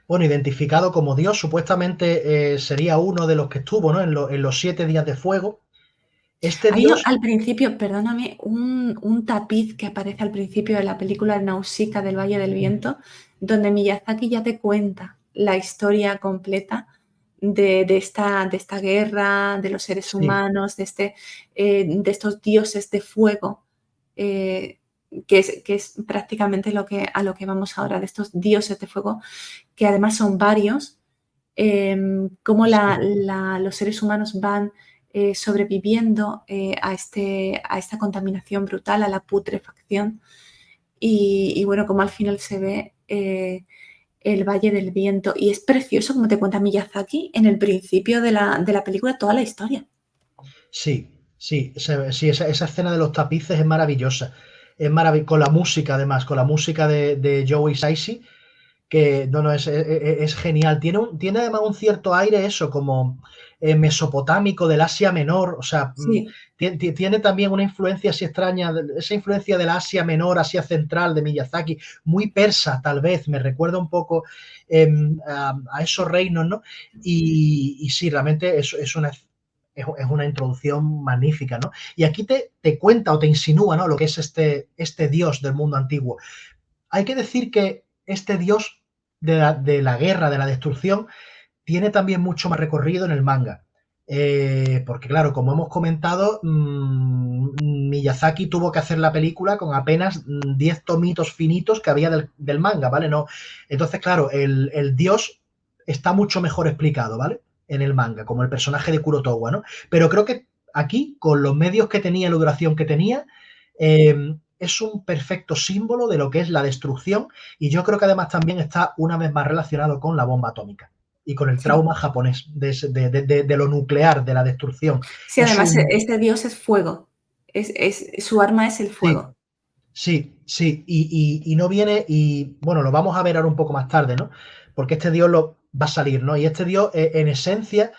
bueno, identificado como dios, supuestamente sería uno de los que estuvo, ¿no? En los 7 días de fuego. Este Hay dios, al principio, perdóname, un tapiz que aparece al principio de la película Nausicaa del Valle del Viento, donde Miyazaki ya te cuenta la historia completa de esta guerra, de los seres sí, humanos, de estos dioses de fuego, eh, que es prácticamente a lo que vamos ahora, de estos dioses de fuego, que además son varios, cómo sí, los seres humanos van sobreviviendo a esta contaminación brutal, a la putrefacción. Y bueno, como al final se ve el Valle del Viento. Y es precioso, como te cuenta Miyazaki, en el principio de la película, toda la historia. Sí, sí, sí, esa escena de los tapices es maravillosa. Es con la música, además, con la música de Joe Hisaishi, que no, no, es genial. Tiene además un cierto aire, eso, como mesopotámico del Asia Menor. O sea, Sí, tiene también una influencia así extraña, esa influencia del Asia Menor, Asia Central de Miyazaki, muy persa, tal vez. Me recuerda un poco a esos reinos, ¿no? Y sí, realmente es una introducción magnífica, ¿no? Y aquí te cuenta o te insinúa, ¿no? Lo que es este dios del mundo antiguo. Hay que decir que este dios de la guerra, de la destrucción, tiene también mucho más recorrido en el manga. Porque claro, como hemos comentado, Miyazaki tuvo que hacer la película con apenas 10 tomitos finitos que había del manga, ¿vale? No. Entonces, claro, el dios está mucho mejor explicado, ¿vale? En el manga, como el personaje de Kurotowa, ¿no? Pero creo que aquí, con los medios que tenía, la duración que tenía, es un perfecto símbolo de lo que es la destrucción, y yo creo que además también está una vez más relacionado con la bomba atómica y con el sí. trauma japonés de lo nuclear, de la destrucción. Sí, Es además, un... este dios es fuego. Su arma es el Sí, fuego. sí, sí, y no viene, y bueno, lo vamos a ver ahora un poco más tarde, ¿no? Porque este dios lo va a salir, ¿no? Y este dios, en esencia,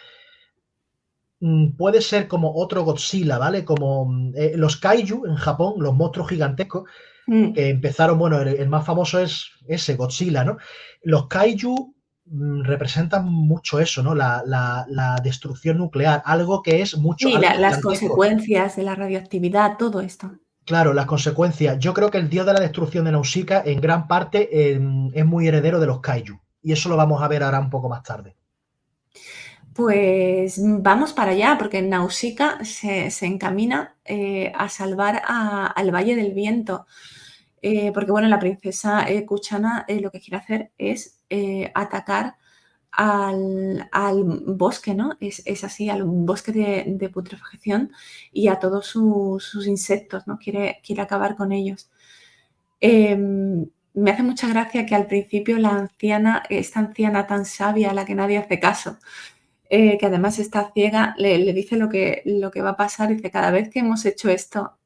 puede ser como otro Godzilla, ¿vale? Como los kaiju en Japón, los monstruos gigantescos, Mm. que empezaron, bueno, el más famoso es ese, Godzilla, ¿no? Los kaiju representan mucho eso, ¿no? La destrucción nuclear, algo que es mucho, Sí, algo las gigantesco. consecuencias de la radioactividad, todo esto. Claro, las consecuencias. Yo creo que el dios de la destrucción de Nausicaa, en gran parte, es muy heredero de los kaiju. Y eso lo vamos a ver ahora un poco más tarde. Pues vamos para allá, porque Nausicaa se encamina a salvar al Valle del Viento. Porque bueno, la princesa Kuchana lo que quiere hacer es atacar al bosque, ¿no? Es así, al bosque de putrefacción y a todos sus insectos, ¿no? Quiere acabar con ellos. Me hace mucha gracia que al principio la anciana, esta anciana tan sabia a la que nadie hace caso, que además está ciega, le dice lo que va a pasar. Dice, cada vez que hemos hecho esto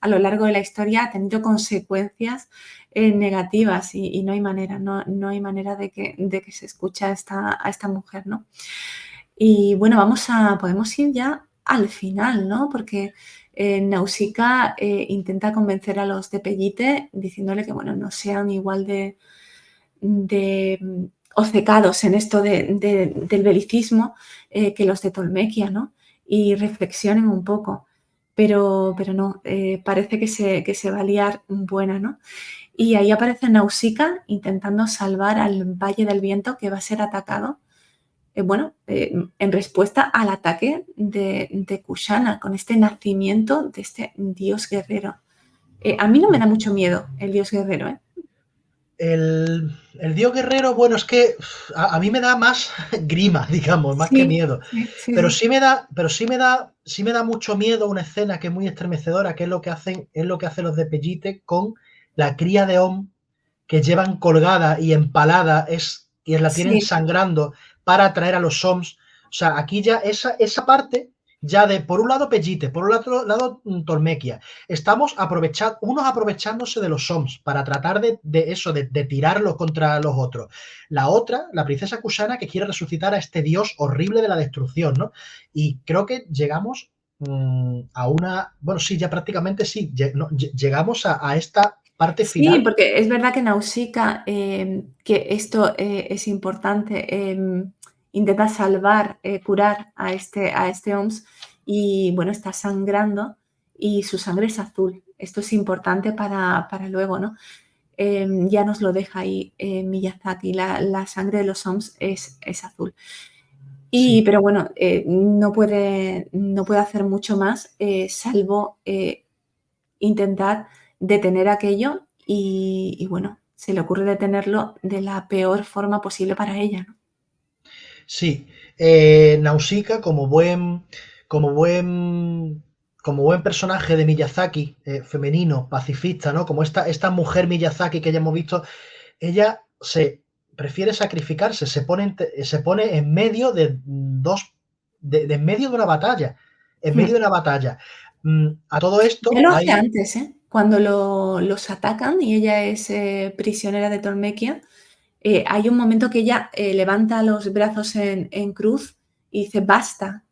a lo largo de la historia ha tenido consecuencias negativas y no hay manera, no hay manera de que se escuche a esta mujer, ¿no? Y bueno, podemos ir ya al final, ¿no? Porque Nausicaa intenta convencer a los de Pellite diciéndole que, bueno, no sean igual de obcecados en esto del belicismo que los de Tolmequia, ¿no? Y reflexionen un poco. Pero no, parece que se va a liar buena, ¿no? Y ahí aparece Nausicaa intentando salvar al Valle del Viento, que va a ser atacado, bueno, en respuesta al ataque de Kushana, con este nacimiento de este dios guerrero. A mí no me da mucho miedo el dios guerrero, ¿eh? El dios guerrero, bueno, es que a mí me da más grima, digamos, más que Sí, miedo. sí, sí, Pero sí. sí me da mucho miedo una escena que es muy estremecedora, que es lo que hacen los de Pellite con la cría de Om, que llevan colgada y empalada, y la tienen Sí, sangrando para atraer a los Soms. O sea, aquí ya esa parte, ya de por un lado Pellite, por un lado Tormequia, estamos aprovechando, unos aprovechándose de los Soms para tratar de eso, de tirarlos contra los otros. La otra, la princesa Kushana, que quiere resucitar a este dios horrible de la destrucción, ¿no? Y creo que llegamos a una, bueno, sí, ya prácticamente sí, llegamos a esta parte sí, final. porque es verdad que Nausicaa, que esto es importante, intenta salvar, curar a este OMS y bueno, está sangrando y su sangre es azul. Esto es importante para luego, ¿no? Ya nos lo deja ahí Miyazaki, la sangre de los OMS es azul. Sí, Pero bueno, no puede hacer mucho más, salvo intentar detener aquello y bueno, se le ocurre detenerlo de la peor forma posible para ella, ¿no? sí. Nausicaa, como buen, como buen personaje de Miyazaki, femenino, pacifista, ¿no? Como esta mujer Miyazaki que ya hemos visto, ella se prefiere sacrificarse, se pone en medio de en medio de una batalla, en medio de Mm. una batalla. A todo Ya esto lo hace hay, antes, ¿eh? Cuando los atacan y ella es prisionera de Tolmekia, hay un momento que ella levanta los brazos en cruz y dice, basta.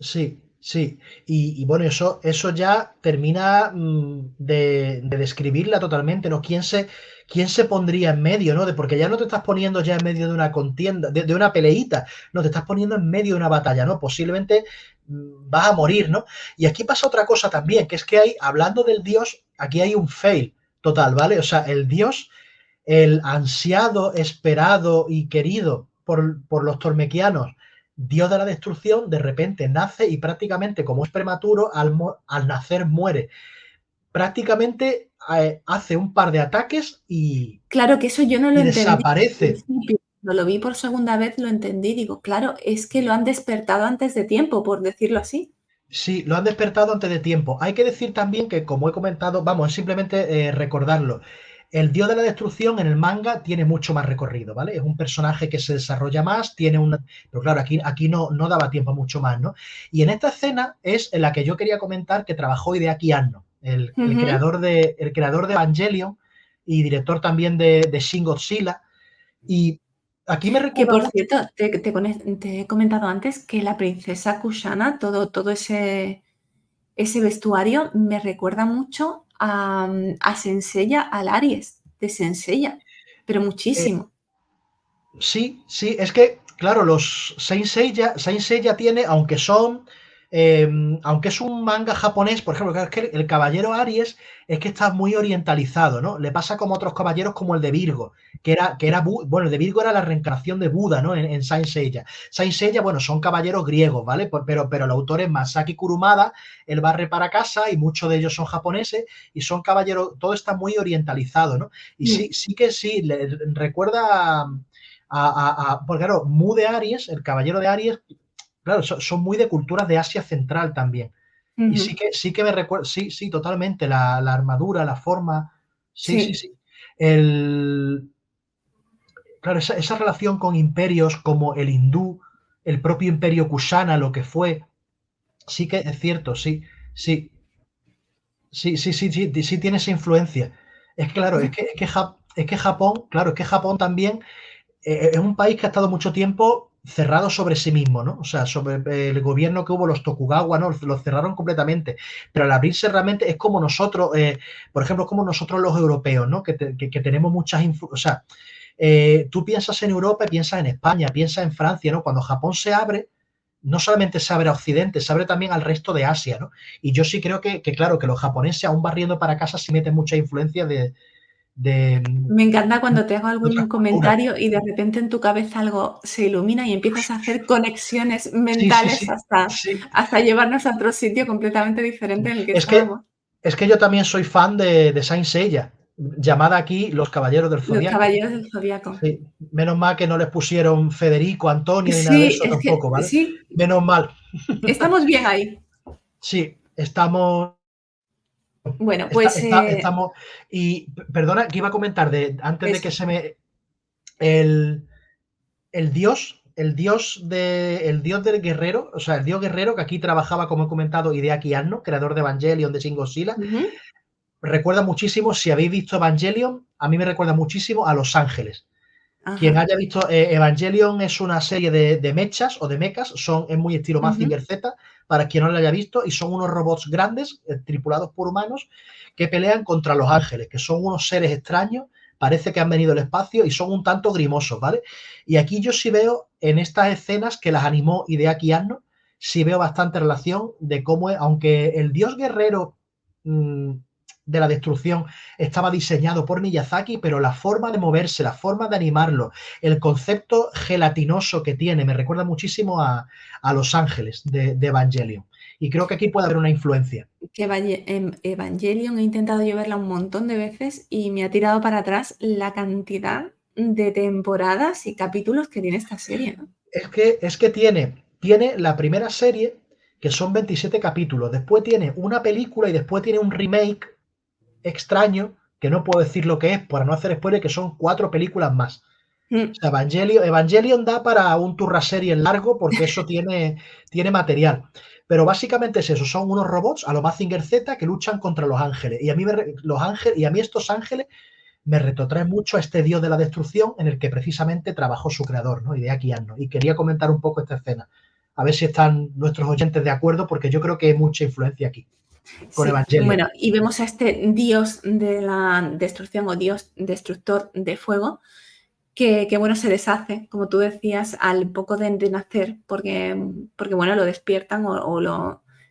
sí, sí. Y bueno, eso ya termina de describirla totalmente, ¿no? Quién se pondría en medio, ¿no? Porque ya no te estás poniendo ya en medio de una contienda, de una peleita, no, te estás poniendo en medio de una batalla, ¿no? Posiblemente vas a morir, ¿no? Y aquí pasa otra cosa también, que es que hay, hablando del dios, aquí hay un fail total, ¿vale? O sea, el dios, el ansiado, esperado y querido por los tormequianos, dios de la destrucción, de repente nace y prácticamente, como es prematuro, al nacer muere. Prácticamente hace un par de ataques Claro que eso yo no lo y entendí al desaparece. principio. Cuando lo vi por segunda vez lo entendí. Digo, claro, es que lo han despertado antes de tiempo, por decirlo así. Sí, lo han despertado antes de tiempo. Hay que decir también que, como he comentado, vamos, es simplemente recordarlo. El dios de la destrucción en el manga tiene mucho más recorrido, ¿vale? Es un personaje que se desarrolla más, tiene una. Pero claro, aquí no daba tiempo a mucho más, ¿no? Y en esta escena es en la que yo quería comentar que trabajó Hideaki Anno, Ujú. el creador de Evangelion y director también de Shin Godzilla. Y aquí me Que recuerda por mucho. cierto, te he comentado antes que la princesa Kushana, todo ese vestuario me recuerda mucho a Senseiya, al Aries de Senseiya, pero eh, muchísimo. Sí, sí, es que, claro, los Saint Seiya tiene, aunque es un manga japonés, por ejemplo, claro, es que el caballero Aries es que está muy orientalizado, ¿no? Le pasa como a otros caballeros como el de Virgo, bueno, el de Virgo era la reencarnación de Buda, ¿no? En Saint Seiya. Saint Seiya, bueno, son caballeros griegos, ¿vale? Pero el autor es Masaki Kurumada, él barre para casa y muchos de ellos son japoneses y son caballeros, todo está muy orientalizado, ¿no? Y Mm, sí que sí, le recuerda porque claro, Mu de Aries, el caballero de Aries, claro, son muy de culturas de Asia Central también. Y ujú. sí que me recuerda, sí, sí, totalmente, la armadura, la forma, sí, sí, Sí. sí. Claro, esa relación con imperios como el hindú, el propio imperio Kushana, lo que fue, sí que es cierto, sí, sí, sí tiene esa influencia. Es que, claro, Mm, es que Japón, claro, es que Japón también es un país que ha estado mucho tiempo cerrado sobre sí mismo, ¿no? O sea, sobre el gobierno que hubo, los Tokugawa, ¿no? Los cerraron completamente. Pero al abrirse realmente es como nosotros, por ejemplo, como nosotros los europeos, ¿no? Que tenemos muchas o sea, tú piensas en Europa y piensas en España, piensas en Francia, ¿no? Cuando Japón se abre, no solamente se abre a Occidente, se abre también al resto de Asia, ¿no? Y yo sí creo claro, que los japoneses, aún barriendo para casa, sí meten mucha influencia Me encanta de cuando te hago otras algún culturas. comentario y de repente en tu cabeza algo se ilumina y empiezas a hacer conexiones Sí, sí, mentales sí, hasta, sí. hasta llevarnos a otro sitio completamente diferente en el que Es que, estábamos. es que yo también soy fan de Saint Seiya, llamada aquí Los Caballeros del Los Zodiaco. caballeros del Zodiaco. Sí, menos mal que no les pusieron Federico, Antonio ni nada de Sí, eso es que tampoco, ¿vale? sí, Menos mal. estamos bien ahí. Sí, estamos, Bueno, pues estamos. Y perdona, que iba a comentar antes de que eso. se me. El, el dios del guerrero, o sea, el dios guerrero que aquí trabajaba, como he comentado, Hideaki Anno, creador de Evangelion, de Shin Godzilla, Ujú. recuerda muchísimo, si habéis visto Evangelion, a mí me recuerda muchísimo a Los Ángeles. Quien Ajá. haya visto Evangelion es una serie de mechas o de mechas, es muy estilo Ujú. Mazinger Z, para quien no lo haya visto, y son unos robots grandes, tripulados por humanos, que pelean contra los ángeles, que son unos seres extraños, parece que han venido del espacio y son un tanto grimosos, ¿vale? Y aquí yo sí veo en estas escenas que las animó Hideaki Anno, sí veo bastante relación de cómo, aunque el dios guerrero mmm, de la destrucción estaba diseñado por Miyazaki, pero la forma de moverse, la forma de animarlo, el concepto gelatinoso que tiene, me recuerda muchísimo a Los Ángeles de Evangelion. Y creo que aquí puede haber una influencia. Que Evangelion he intentado yo verla un montón de veces y me ha tirado para atrás la cantidad de temporadas y capítulos que tiene esta serie, ¿no? Es que tiene la primera serie, que son 27 capítulos. Después tiene una película y después tiene un remake extraño, que no puedo decir lo que es para no hacer spoiler, que son 4 películas más. O sea, Evangelion da para un turra serie largo porque eso tiene material. Pero básicamente es eso, son unos robots a lo Mazinger Z que luchan contra los ángeles. Y a mí estos ángeles me retrotraen mucho a este dios de la destrucción en el que precisamente trabajó su creador, ¿no? Hideaki Anno. Y quería comentar un poco esta escena. A ver si están nuestros oyentes de acuerdo, porque yo creo que hay mucha influencia aquí con Sí, Evangelion. bueno, y vemos a este dios de la destrucción o dios destructor de fuego que bueno, se deshace, como tú decías, al poco de nacer, porque bueno, lo despiertan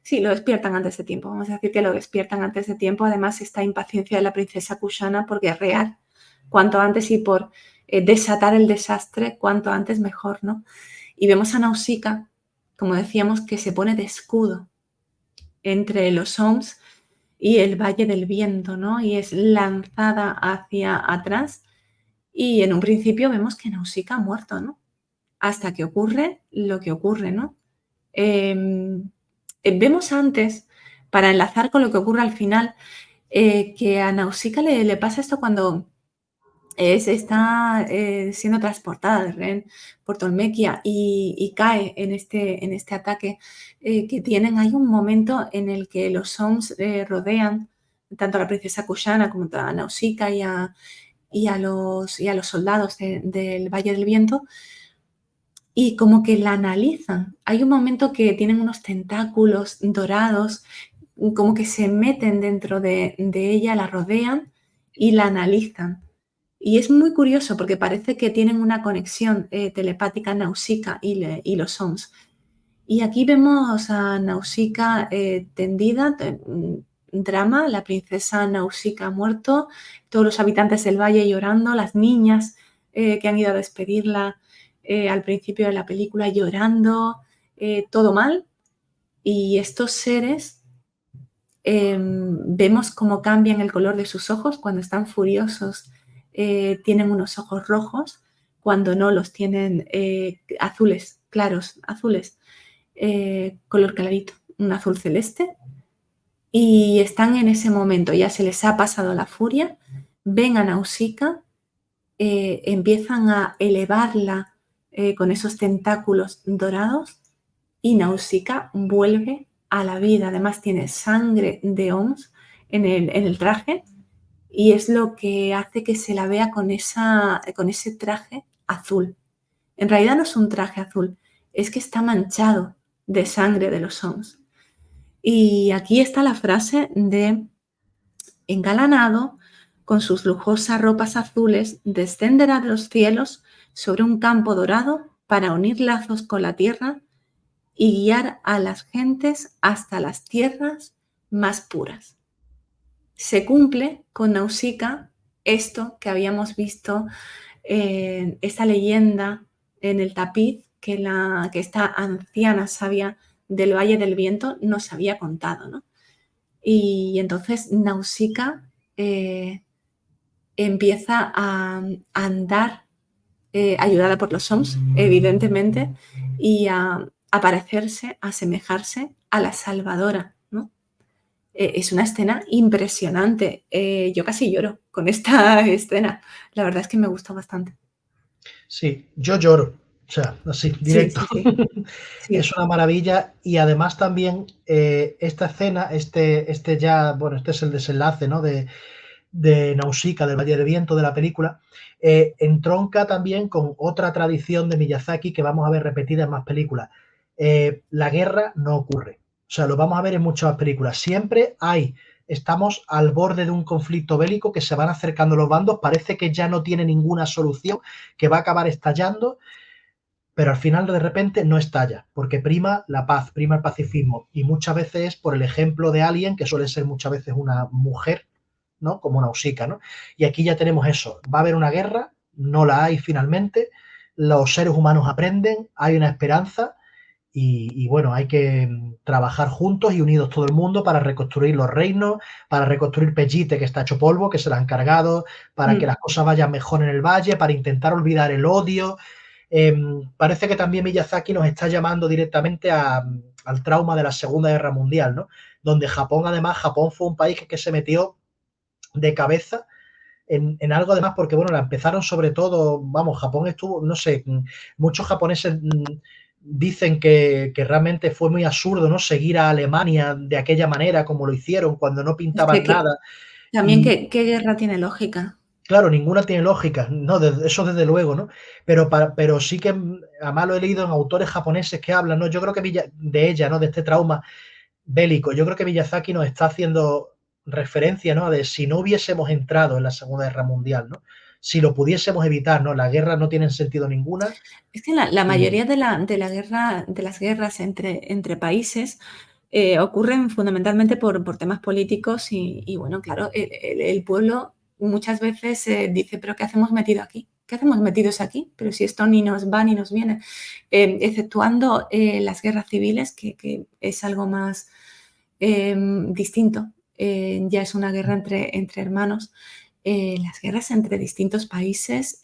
sí, lo despiertan antes de tiempo. Vamos a decir que lo despiertan antes de tiempo. Además, esta impaciencia de la princesa Kushana porque es real. Cuanto antes y por desatar el desastre, cuanto antes mejor, ¿no? Y vemos a Nausicaa, como decíamos, que se pone de escudo entre los Oms y el Valle del Viento, ¿no? Y es lanzada hacia atrás y en un principio vemos que Nausicaa ha muerto, ¿no? Hasta que ocurre lo que ocurre, ¿no? Vemos antes, para enlazar con lo que ocurre al final, que a Nausicaa le pasa esto cuando se está siendo transportada de Ren por Tolmequia y cae en este ataque que tienen. Hay un momento en el que los Soms rodean tanto a la princesa Kushana como a Nausicaa y a los soldados del Valle del Viento y como que la analizan. Hay un momento que tienen unos tentáculos dorados, como que se meten dentro de ella, la rodean y la analizan. Y es muy curioso porque parece que tienen una conexión telepática Nausicaa y los Sons. Y aquí vemos a Nausicaa tendida, drama, la princesa Nausicaa ha muerto, todos los habitantes del valle llorando, las niñas que han ido a despedirla al principio de la película llorando, todo mal. Y estos seres vemos cómo cambian el color de sus ojos cuando están furiosos. Tienen unos ojos rojos, cuando no los tienen azules, claros, azules, color clarito, un azul celeste. Y están en ese momento, ya se les ha pasado la furia, ven a Nausicaa, empiezan a elevarla con esos tentáculos dorados y Nausicaa vuelve a la vida. Además tiene sangre de Oms en el traje y es lo que hace que se la vea con ese traje azul. En realidad no es un traje azul, es que está manchado de sangre de los Oms. Y aquí está la frase de engalanado, con sus lujosas ropas azules, descenderá de los cielos sobre un campo dorado para unir lazos con la tierra y guiar a las gentes hasta las tierras más puras. Se cumple con Nausicaa esto que habíamos visto en esta leyenda en el tapiz que esta anciana sabia del Valle del Viento nos había contado, ¿no? Y entonces Nausicaa empieza a andar ayudada por los Soms, evidentemente, y a parecerse, a asemejarse a la Salvadora, ¿no? Es una escena impresionante. Yo casi lloro con esta escena. La verdad es que me gustó bastante. Sí, yo lloro, o sea, así, Sí, directo. sí, sí. Es Sí. una maravilla y además también esta escena, este es el desenlace, ¿no? De Nausicaa, del Valle del Viento de la película, entronca también con otra tradición de Miyazaki que vamos a ver repetida en más películas. La guerra no ocurre. O sea, lo vamos a ver en muchas películas. Siempre estamos al borde de un conflicto bélico que se van acercando los bandos, parece que ya no tiene ninguna solución, que va a acabar estallando, pero al final de repente no estalla, porque prima la paz, prima el pacifismo, y muchas veces es por el ejemplo de alguien que suele ser muchas veces una mujer, ¿no? Como Nausicaa, ¿no? Y aquí ya tenemos eso, va a haber una guerra, no la hay finalmente, los seres humanos aprenden, hay una esperanza y bueno, hay que trabajar juntos y unidos todo el mundo para reconstruir los reinos, para reconstruir Pellite, que está hecho polvo, que se la han cargado, para que las cosas vayan mejor en el valle, para intentar olvidar el odio. Parece que también Miyazaki nos está llamando directamente al trauma de la Segunda Guerra Mundial, ¿no? Donde Japón, además, Japón fue un país que se metió de cabeza en algo además porque, bueno, la empezaron sobre todo, vamos, Japón estuvo, no sé, muchos japoneses dicen que realmente fue muy absurdo, ¿no? Seguir a Alemania de aquella manera como lo hicieron cuando no Es pintaban nada. también, Y ¿qué guerra tiene lógica? claro, ninguna tiene lógica, no, eso desde luego, ¿no? Pero sí que, además lo he leído en autores japoneses que hablan, ¿no? Yo creo que de ella, ¿no? De este trauma bélico. Yo creo que Miyazaki nos está haciendo referencia, ¿no? De si no hubiésemos entrado en la Segunda Guerra Mundial, ¿no? Si lo pudiésemos evitar, ¿no? Las guerras no tienen sentido ninguna. Es que la Y mayoría de la guerra, de las guerras entre países ocurren fundamentalmente por temas políticos y, bueno, claro, el pueblo muchas veces dice, pero ¿qué hacemos metido aquí? ¿Qué hacemos metidos aquí? Pero si esto ni nos va ni nos viene. Exceptuando las guerras civiles, que es algo más distinto, ya es una guerra entre hermanos. Las guerras entre distintos países,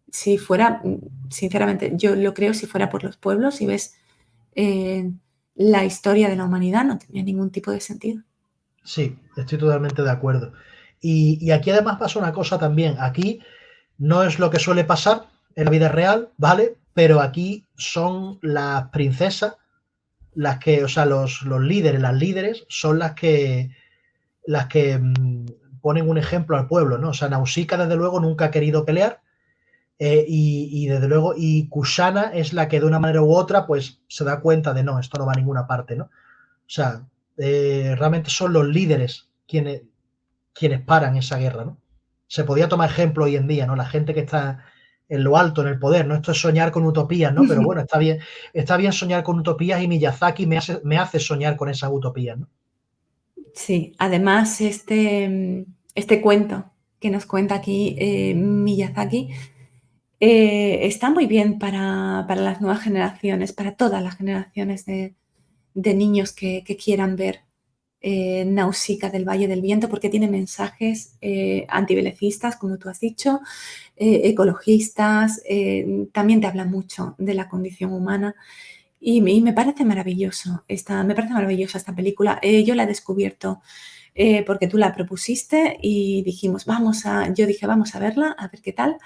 si fuera, sinceramente, yo lo creo, si fuera por los pueblos, si ves eh, la historia de la humanidad, no tendría ningún tipo de sentido. sí, estoy totalmente de acuerdo. Y aquí además pasa una cosa también. Aquí no es lo que suele pasar en la vida real, ¿vale? Pero aquí son las princesas las que, o sea, los líderes, las líderes son las que ponen un ejemplo al pueblo, ¿no? O sea, Nausicaa, desde luego, nunca ha querido pelear. Y desde luego, y Kushana es la que de una manera u otra, pues se da cuenta de no, esto no va a ninguna parte, ¿no? O sea, realmente son los líderes quienes paran esa guerra, ¿no? Se podía tomar ejemplo hoy en día, ¿no? La gente que está en lo alto, en el poder, ¿no? Esto es soñar con utopías, ¿no? Pero bueno, está bien soñar con utopías y Miyazaki me hace soñar con esas utopías, ¿no? Sí, además este cuento que nos cuenta aquí Miyazaki está muy bien para las nuevas generaciones, para todas las generaciones de niños que quieran ver Nausicaa del Valle del Viento, porque tiene mensajes antibelicistas, como tú has dicho, ecologistas, también te habla mucho de la condición humana y me parece maravilloso me parece maravillosa esta película. Yo la he descubierto porque tú la propusiste y dijimos, yo dije, vamos a verla, a ver qué tal.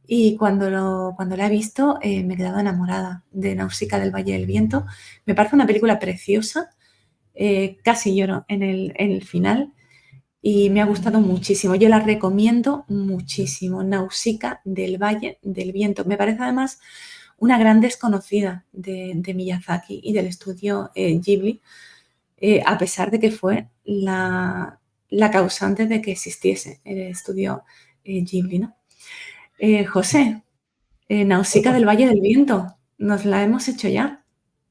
Y cuando la he visto, me he quedado enamorada de Nausicaa del Valle del Viento. Me parece una película preciosa, casi lloro en el final y me ha gustado muchísimo. Yo la recomiendo muchísimo, Nausicaa del Valle del Viento. Me parece además una gran desconocida de Miyazaki y del estudio Ghibli, a pesar de que fue la causante de que existiese el estudio Ghibli, ¿no? José, Nausicaa Bueno, del Valle del Viento, nos la hemos hecho ya.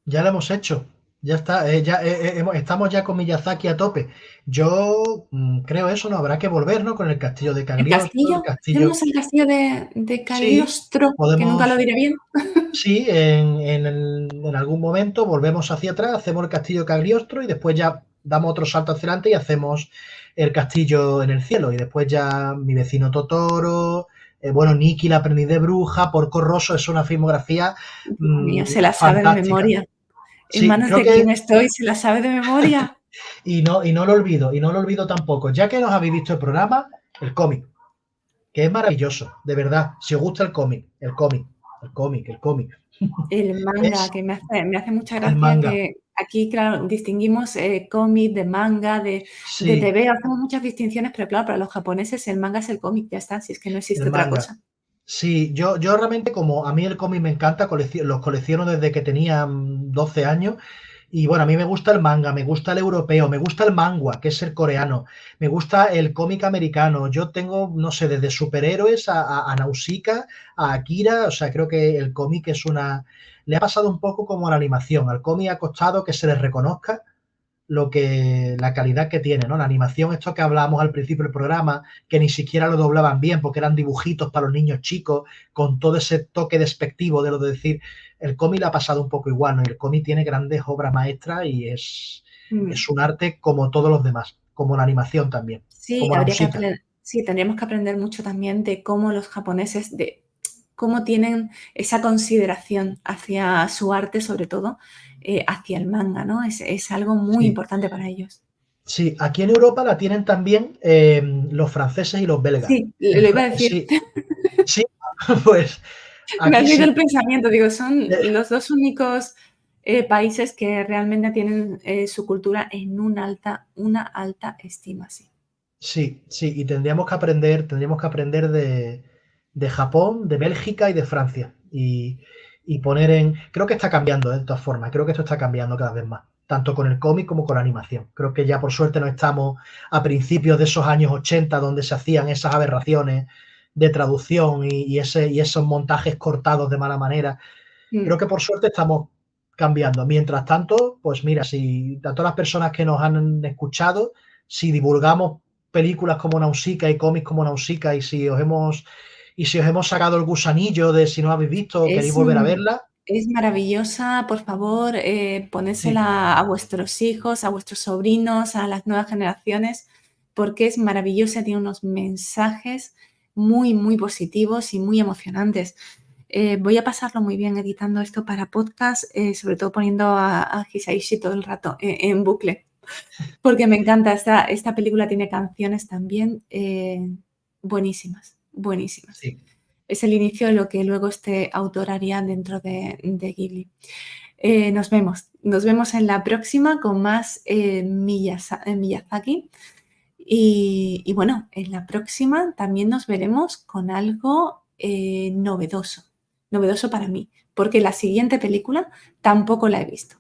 ya lo hemos hecho. Ya está, estamos ya con Miyazaki a tope. Yo creo eso, ¿no? Habrá que volver, ¿no? Con el castillo de ¿El Cagliostro, el castillo? castillo. ¿Hacemos el castillo de Sí, Cagliostro, que nunca lo podemos. diré bien? Sí, en algún momento volvemos hacia atrás, hacemos el castillo de Cagliostro y después ya damos otro salto hacia adelante y hacemos el castillo en el cielo. Y después ya mi vecino Totoro, bueno, Nikki, la aprendiz de bruja, Porco Rosso, es una filmografía Dios mío, se la sabe de fantástica. memoria. ¿En Sí, manos creo de que, quién estoy? ¿Se la sabe de memoria? y no lo olvido tampoco. Ya que nos habéis visto el programa, el cómic, que es maravilloso, de verdad. Si os gusta el cómic, el cómic, el cómic, el cómic. El manga, Es que me hace mucha el gracia manga. que aquí, claro, distinguimos cómic de manga, de Sí, TV, hacemos muchas distinciones, pero claro, para los japoneses el manga es el cómic, ya está, si es que no el existe otra manga. cosa. Sí, yo realmente como a mí el cómic me encanta, los colecciono desde que tenía 12 años y bueno, a mí me gusta el manga, me gusta el europeo, me gusta el manga, que es el coreano, me gusta el cómic americano, yo tengo, no sé, desde superhéroes a Nausicaa, a Akira, o sea, creo que el cómic es una. Le ha pasado un poco como a la animación, al cómic ha costado que se les reconozca la calidad que tiene, ¿no? La animación, esto que hablábamos al principio del programa, que ni siquiera lo doblaban bien porque eran dibujitos para los niños chicos, con todo ese toque despectivo de lo de decir, el cómic le ha pasado un poco igual, ¿no? Y el cómic tiene grandes obras maestras y es Mm. un arte como todos los demás, como la animación también, Sí, como habría que Nausicaa. aprender, sí, tendríamos que aprender mucho también de cómo los japoneses, cómo tienen esa consideración hacia su arte, sobre todo hacia el manga, ¿no? Es algo muy Sí. importante para ellos. Sí, aquí en Europa la tienen también los franceses y los belgas. Sí, lo iba a decir. Sí, sí, pues Me has aquí leído sí. el pensamiento, digo, son Eh, los dos únicos países que realmente tienen su cultura en una alta estima, sí. Sí, sí, y tendríamos que aprender de Japón, de Bélgica y de Francia. Y poner en. Creo que está cambiando, de todas formas. Creo que esto está cambiando cada vez más. Tanto con el cómic como con la animación. Creo que ya por suerte no estamos a principios de esos años 80 donde se hacían esas aberraciones de traducción y esos montajes cortados de mala manera. Mm. Creo que por suerte estamos cambiando. Mientras tanto, pues mira, si a todas las personas que nos han escuchado, si divulgamos películas como Nausicaa y cómics como Nausicaa y si os hemos sacado el gusanillo de si no habéis visto o queréis Es, volver a verla, es maravillosa, por favor, sí, ponésela a vuestros hijos, a vuestros sobrinos, a las nuevas generaciones, porque es maravillosa, tiene unos mensajes muy, muy positivos y muy emocionantes. Voy a pasarlo muy bien editando esto para podcast, sobre todo poniendo a Hisaishi todo el rato en bucle, porque me encanta. Esta película tiene canciones también buenísimas, buenísimas. sí. Es el inicio de lo que luego este autor haría dentro de Ghibli. Nos vemos en la próxima con más Miyazaki. Y bueno, en la próxima también nos veremos con algo novedoso para mí, porque la siguiente película tampoco la he visto.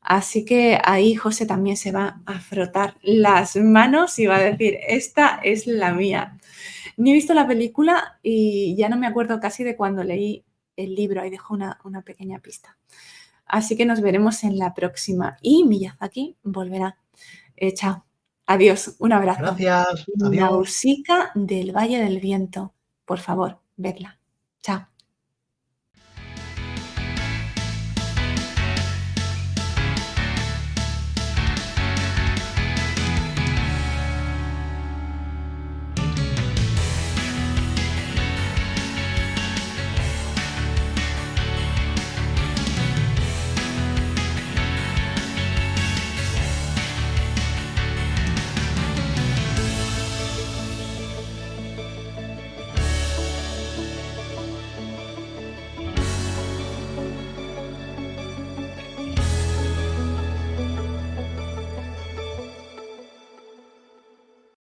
Así que ahí José también se va a frotar las manos y va a decir, esta es la mía. Ni he visto la película y ya no me acuerdo casi de cuando leí el libro, ahí dejo una pequeña pista. Así que nos veremos en la próxima y Miyazaki volverá. Chao. Adiós. Un abrazo. Gracias. Adiós. Nausicaa del Valle del Viento. Por favor, vedla. Chao.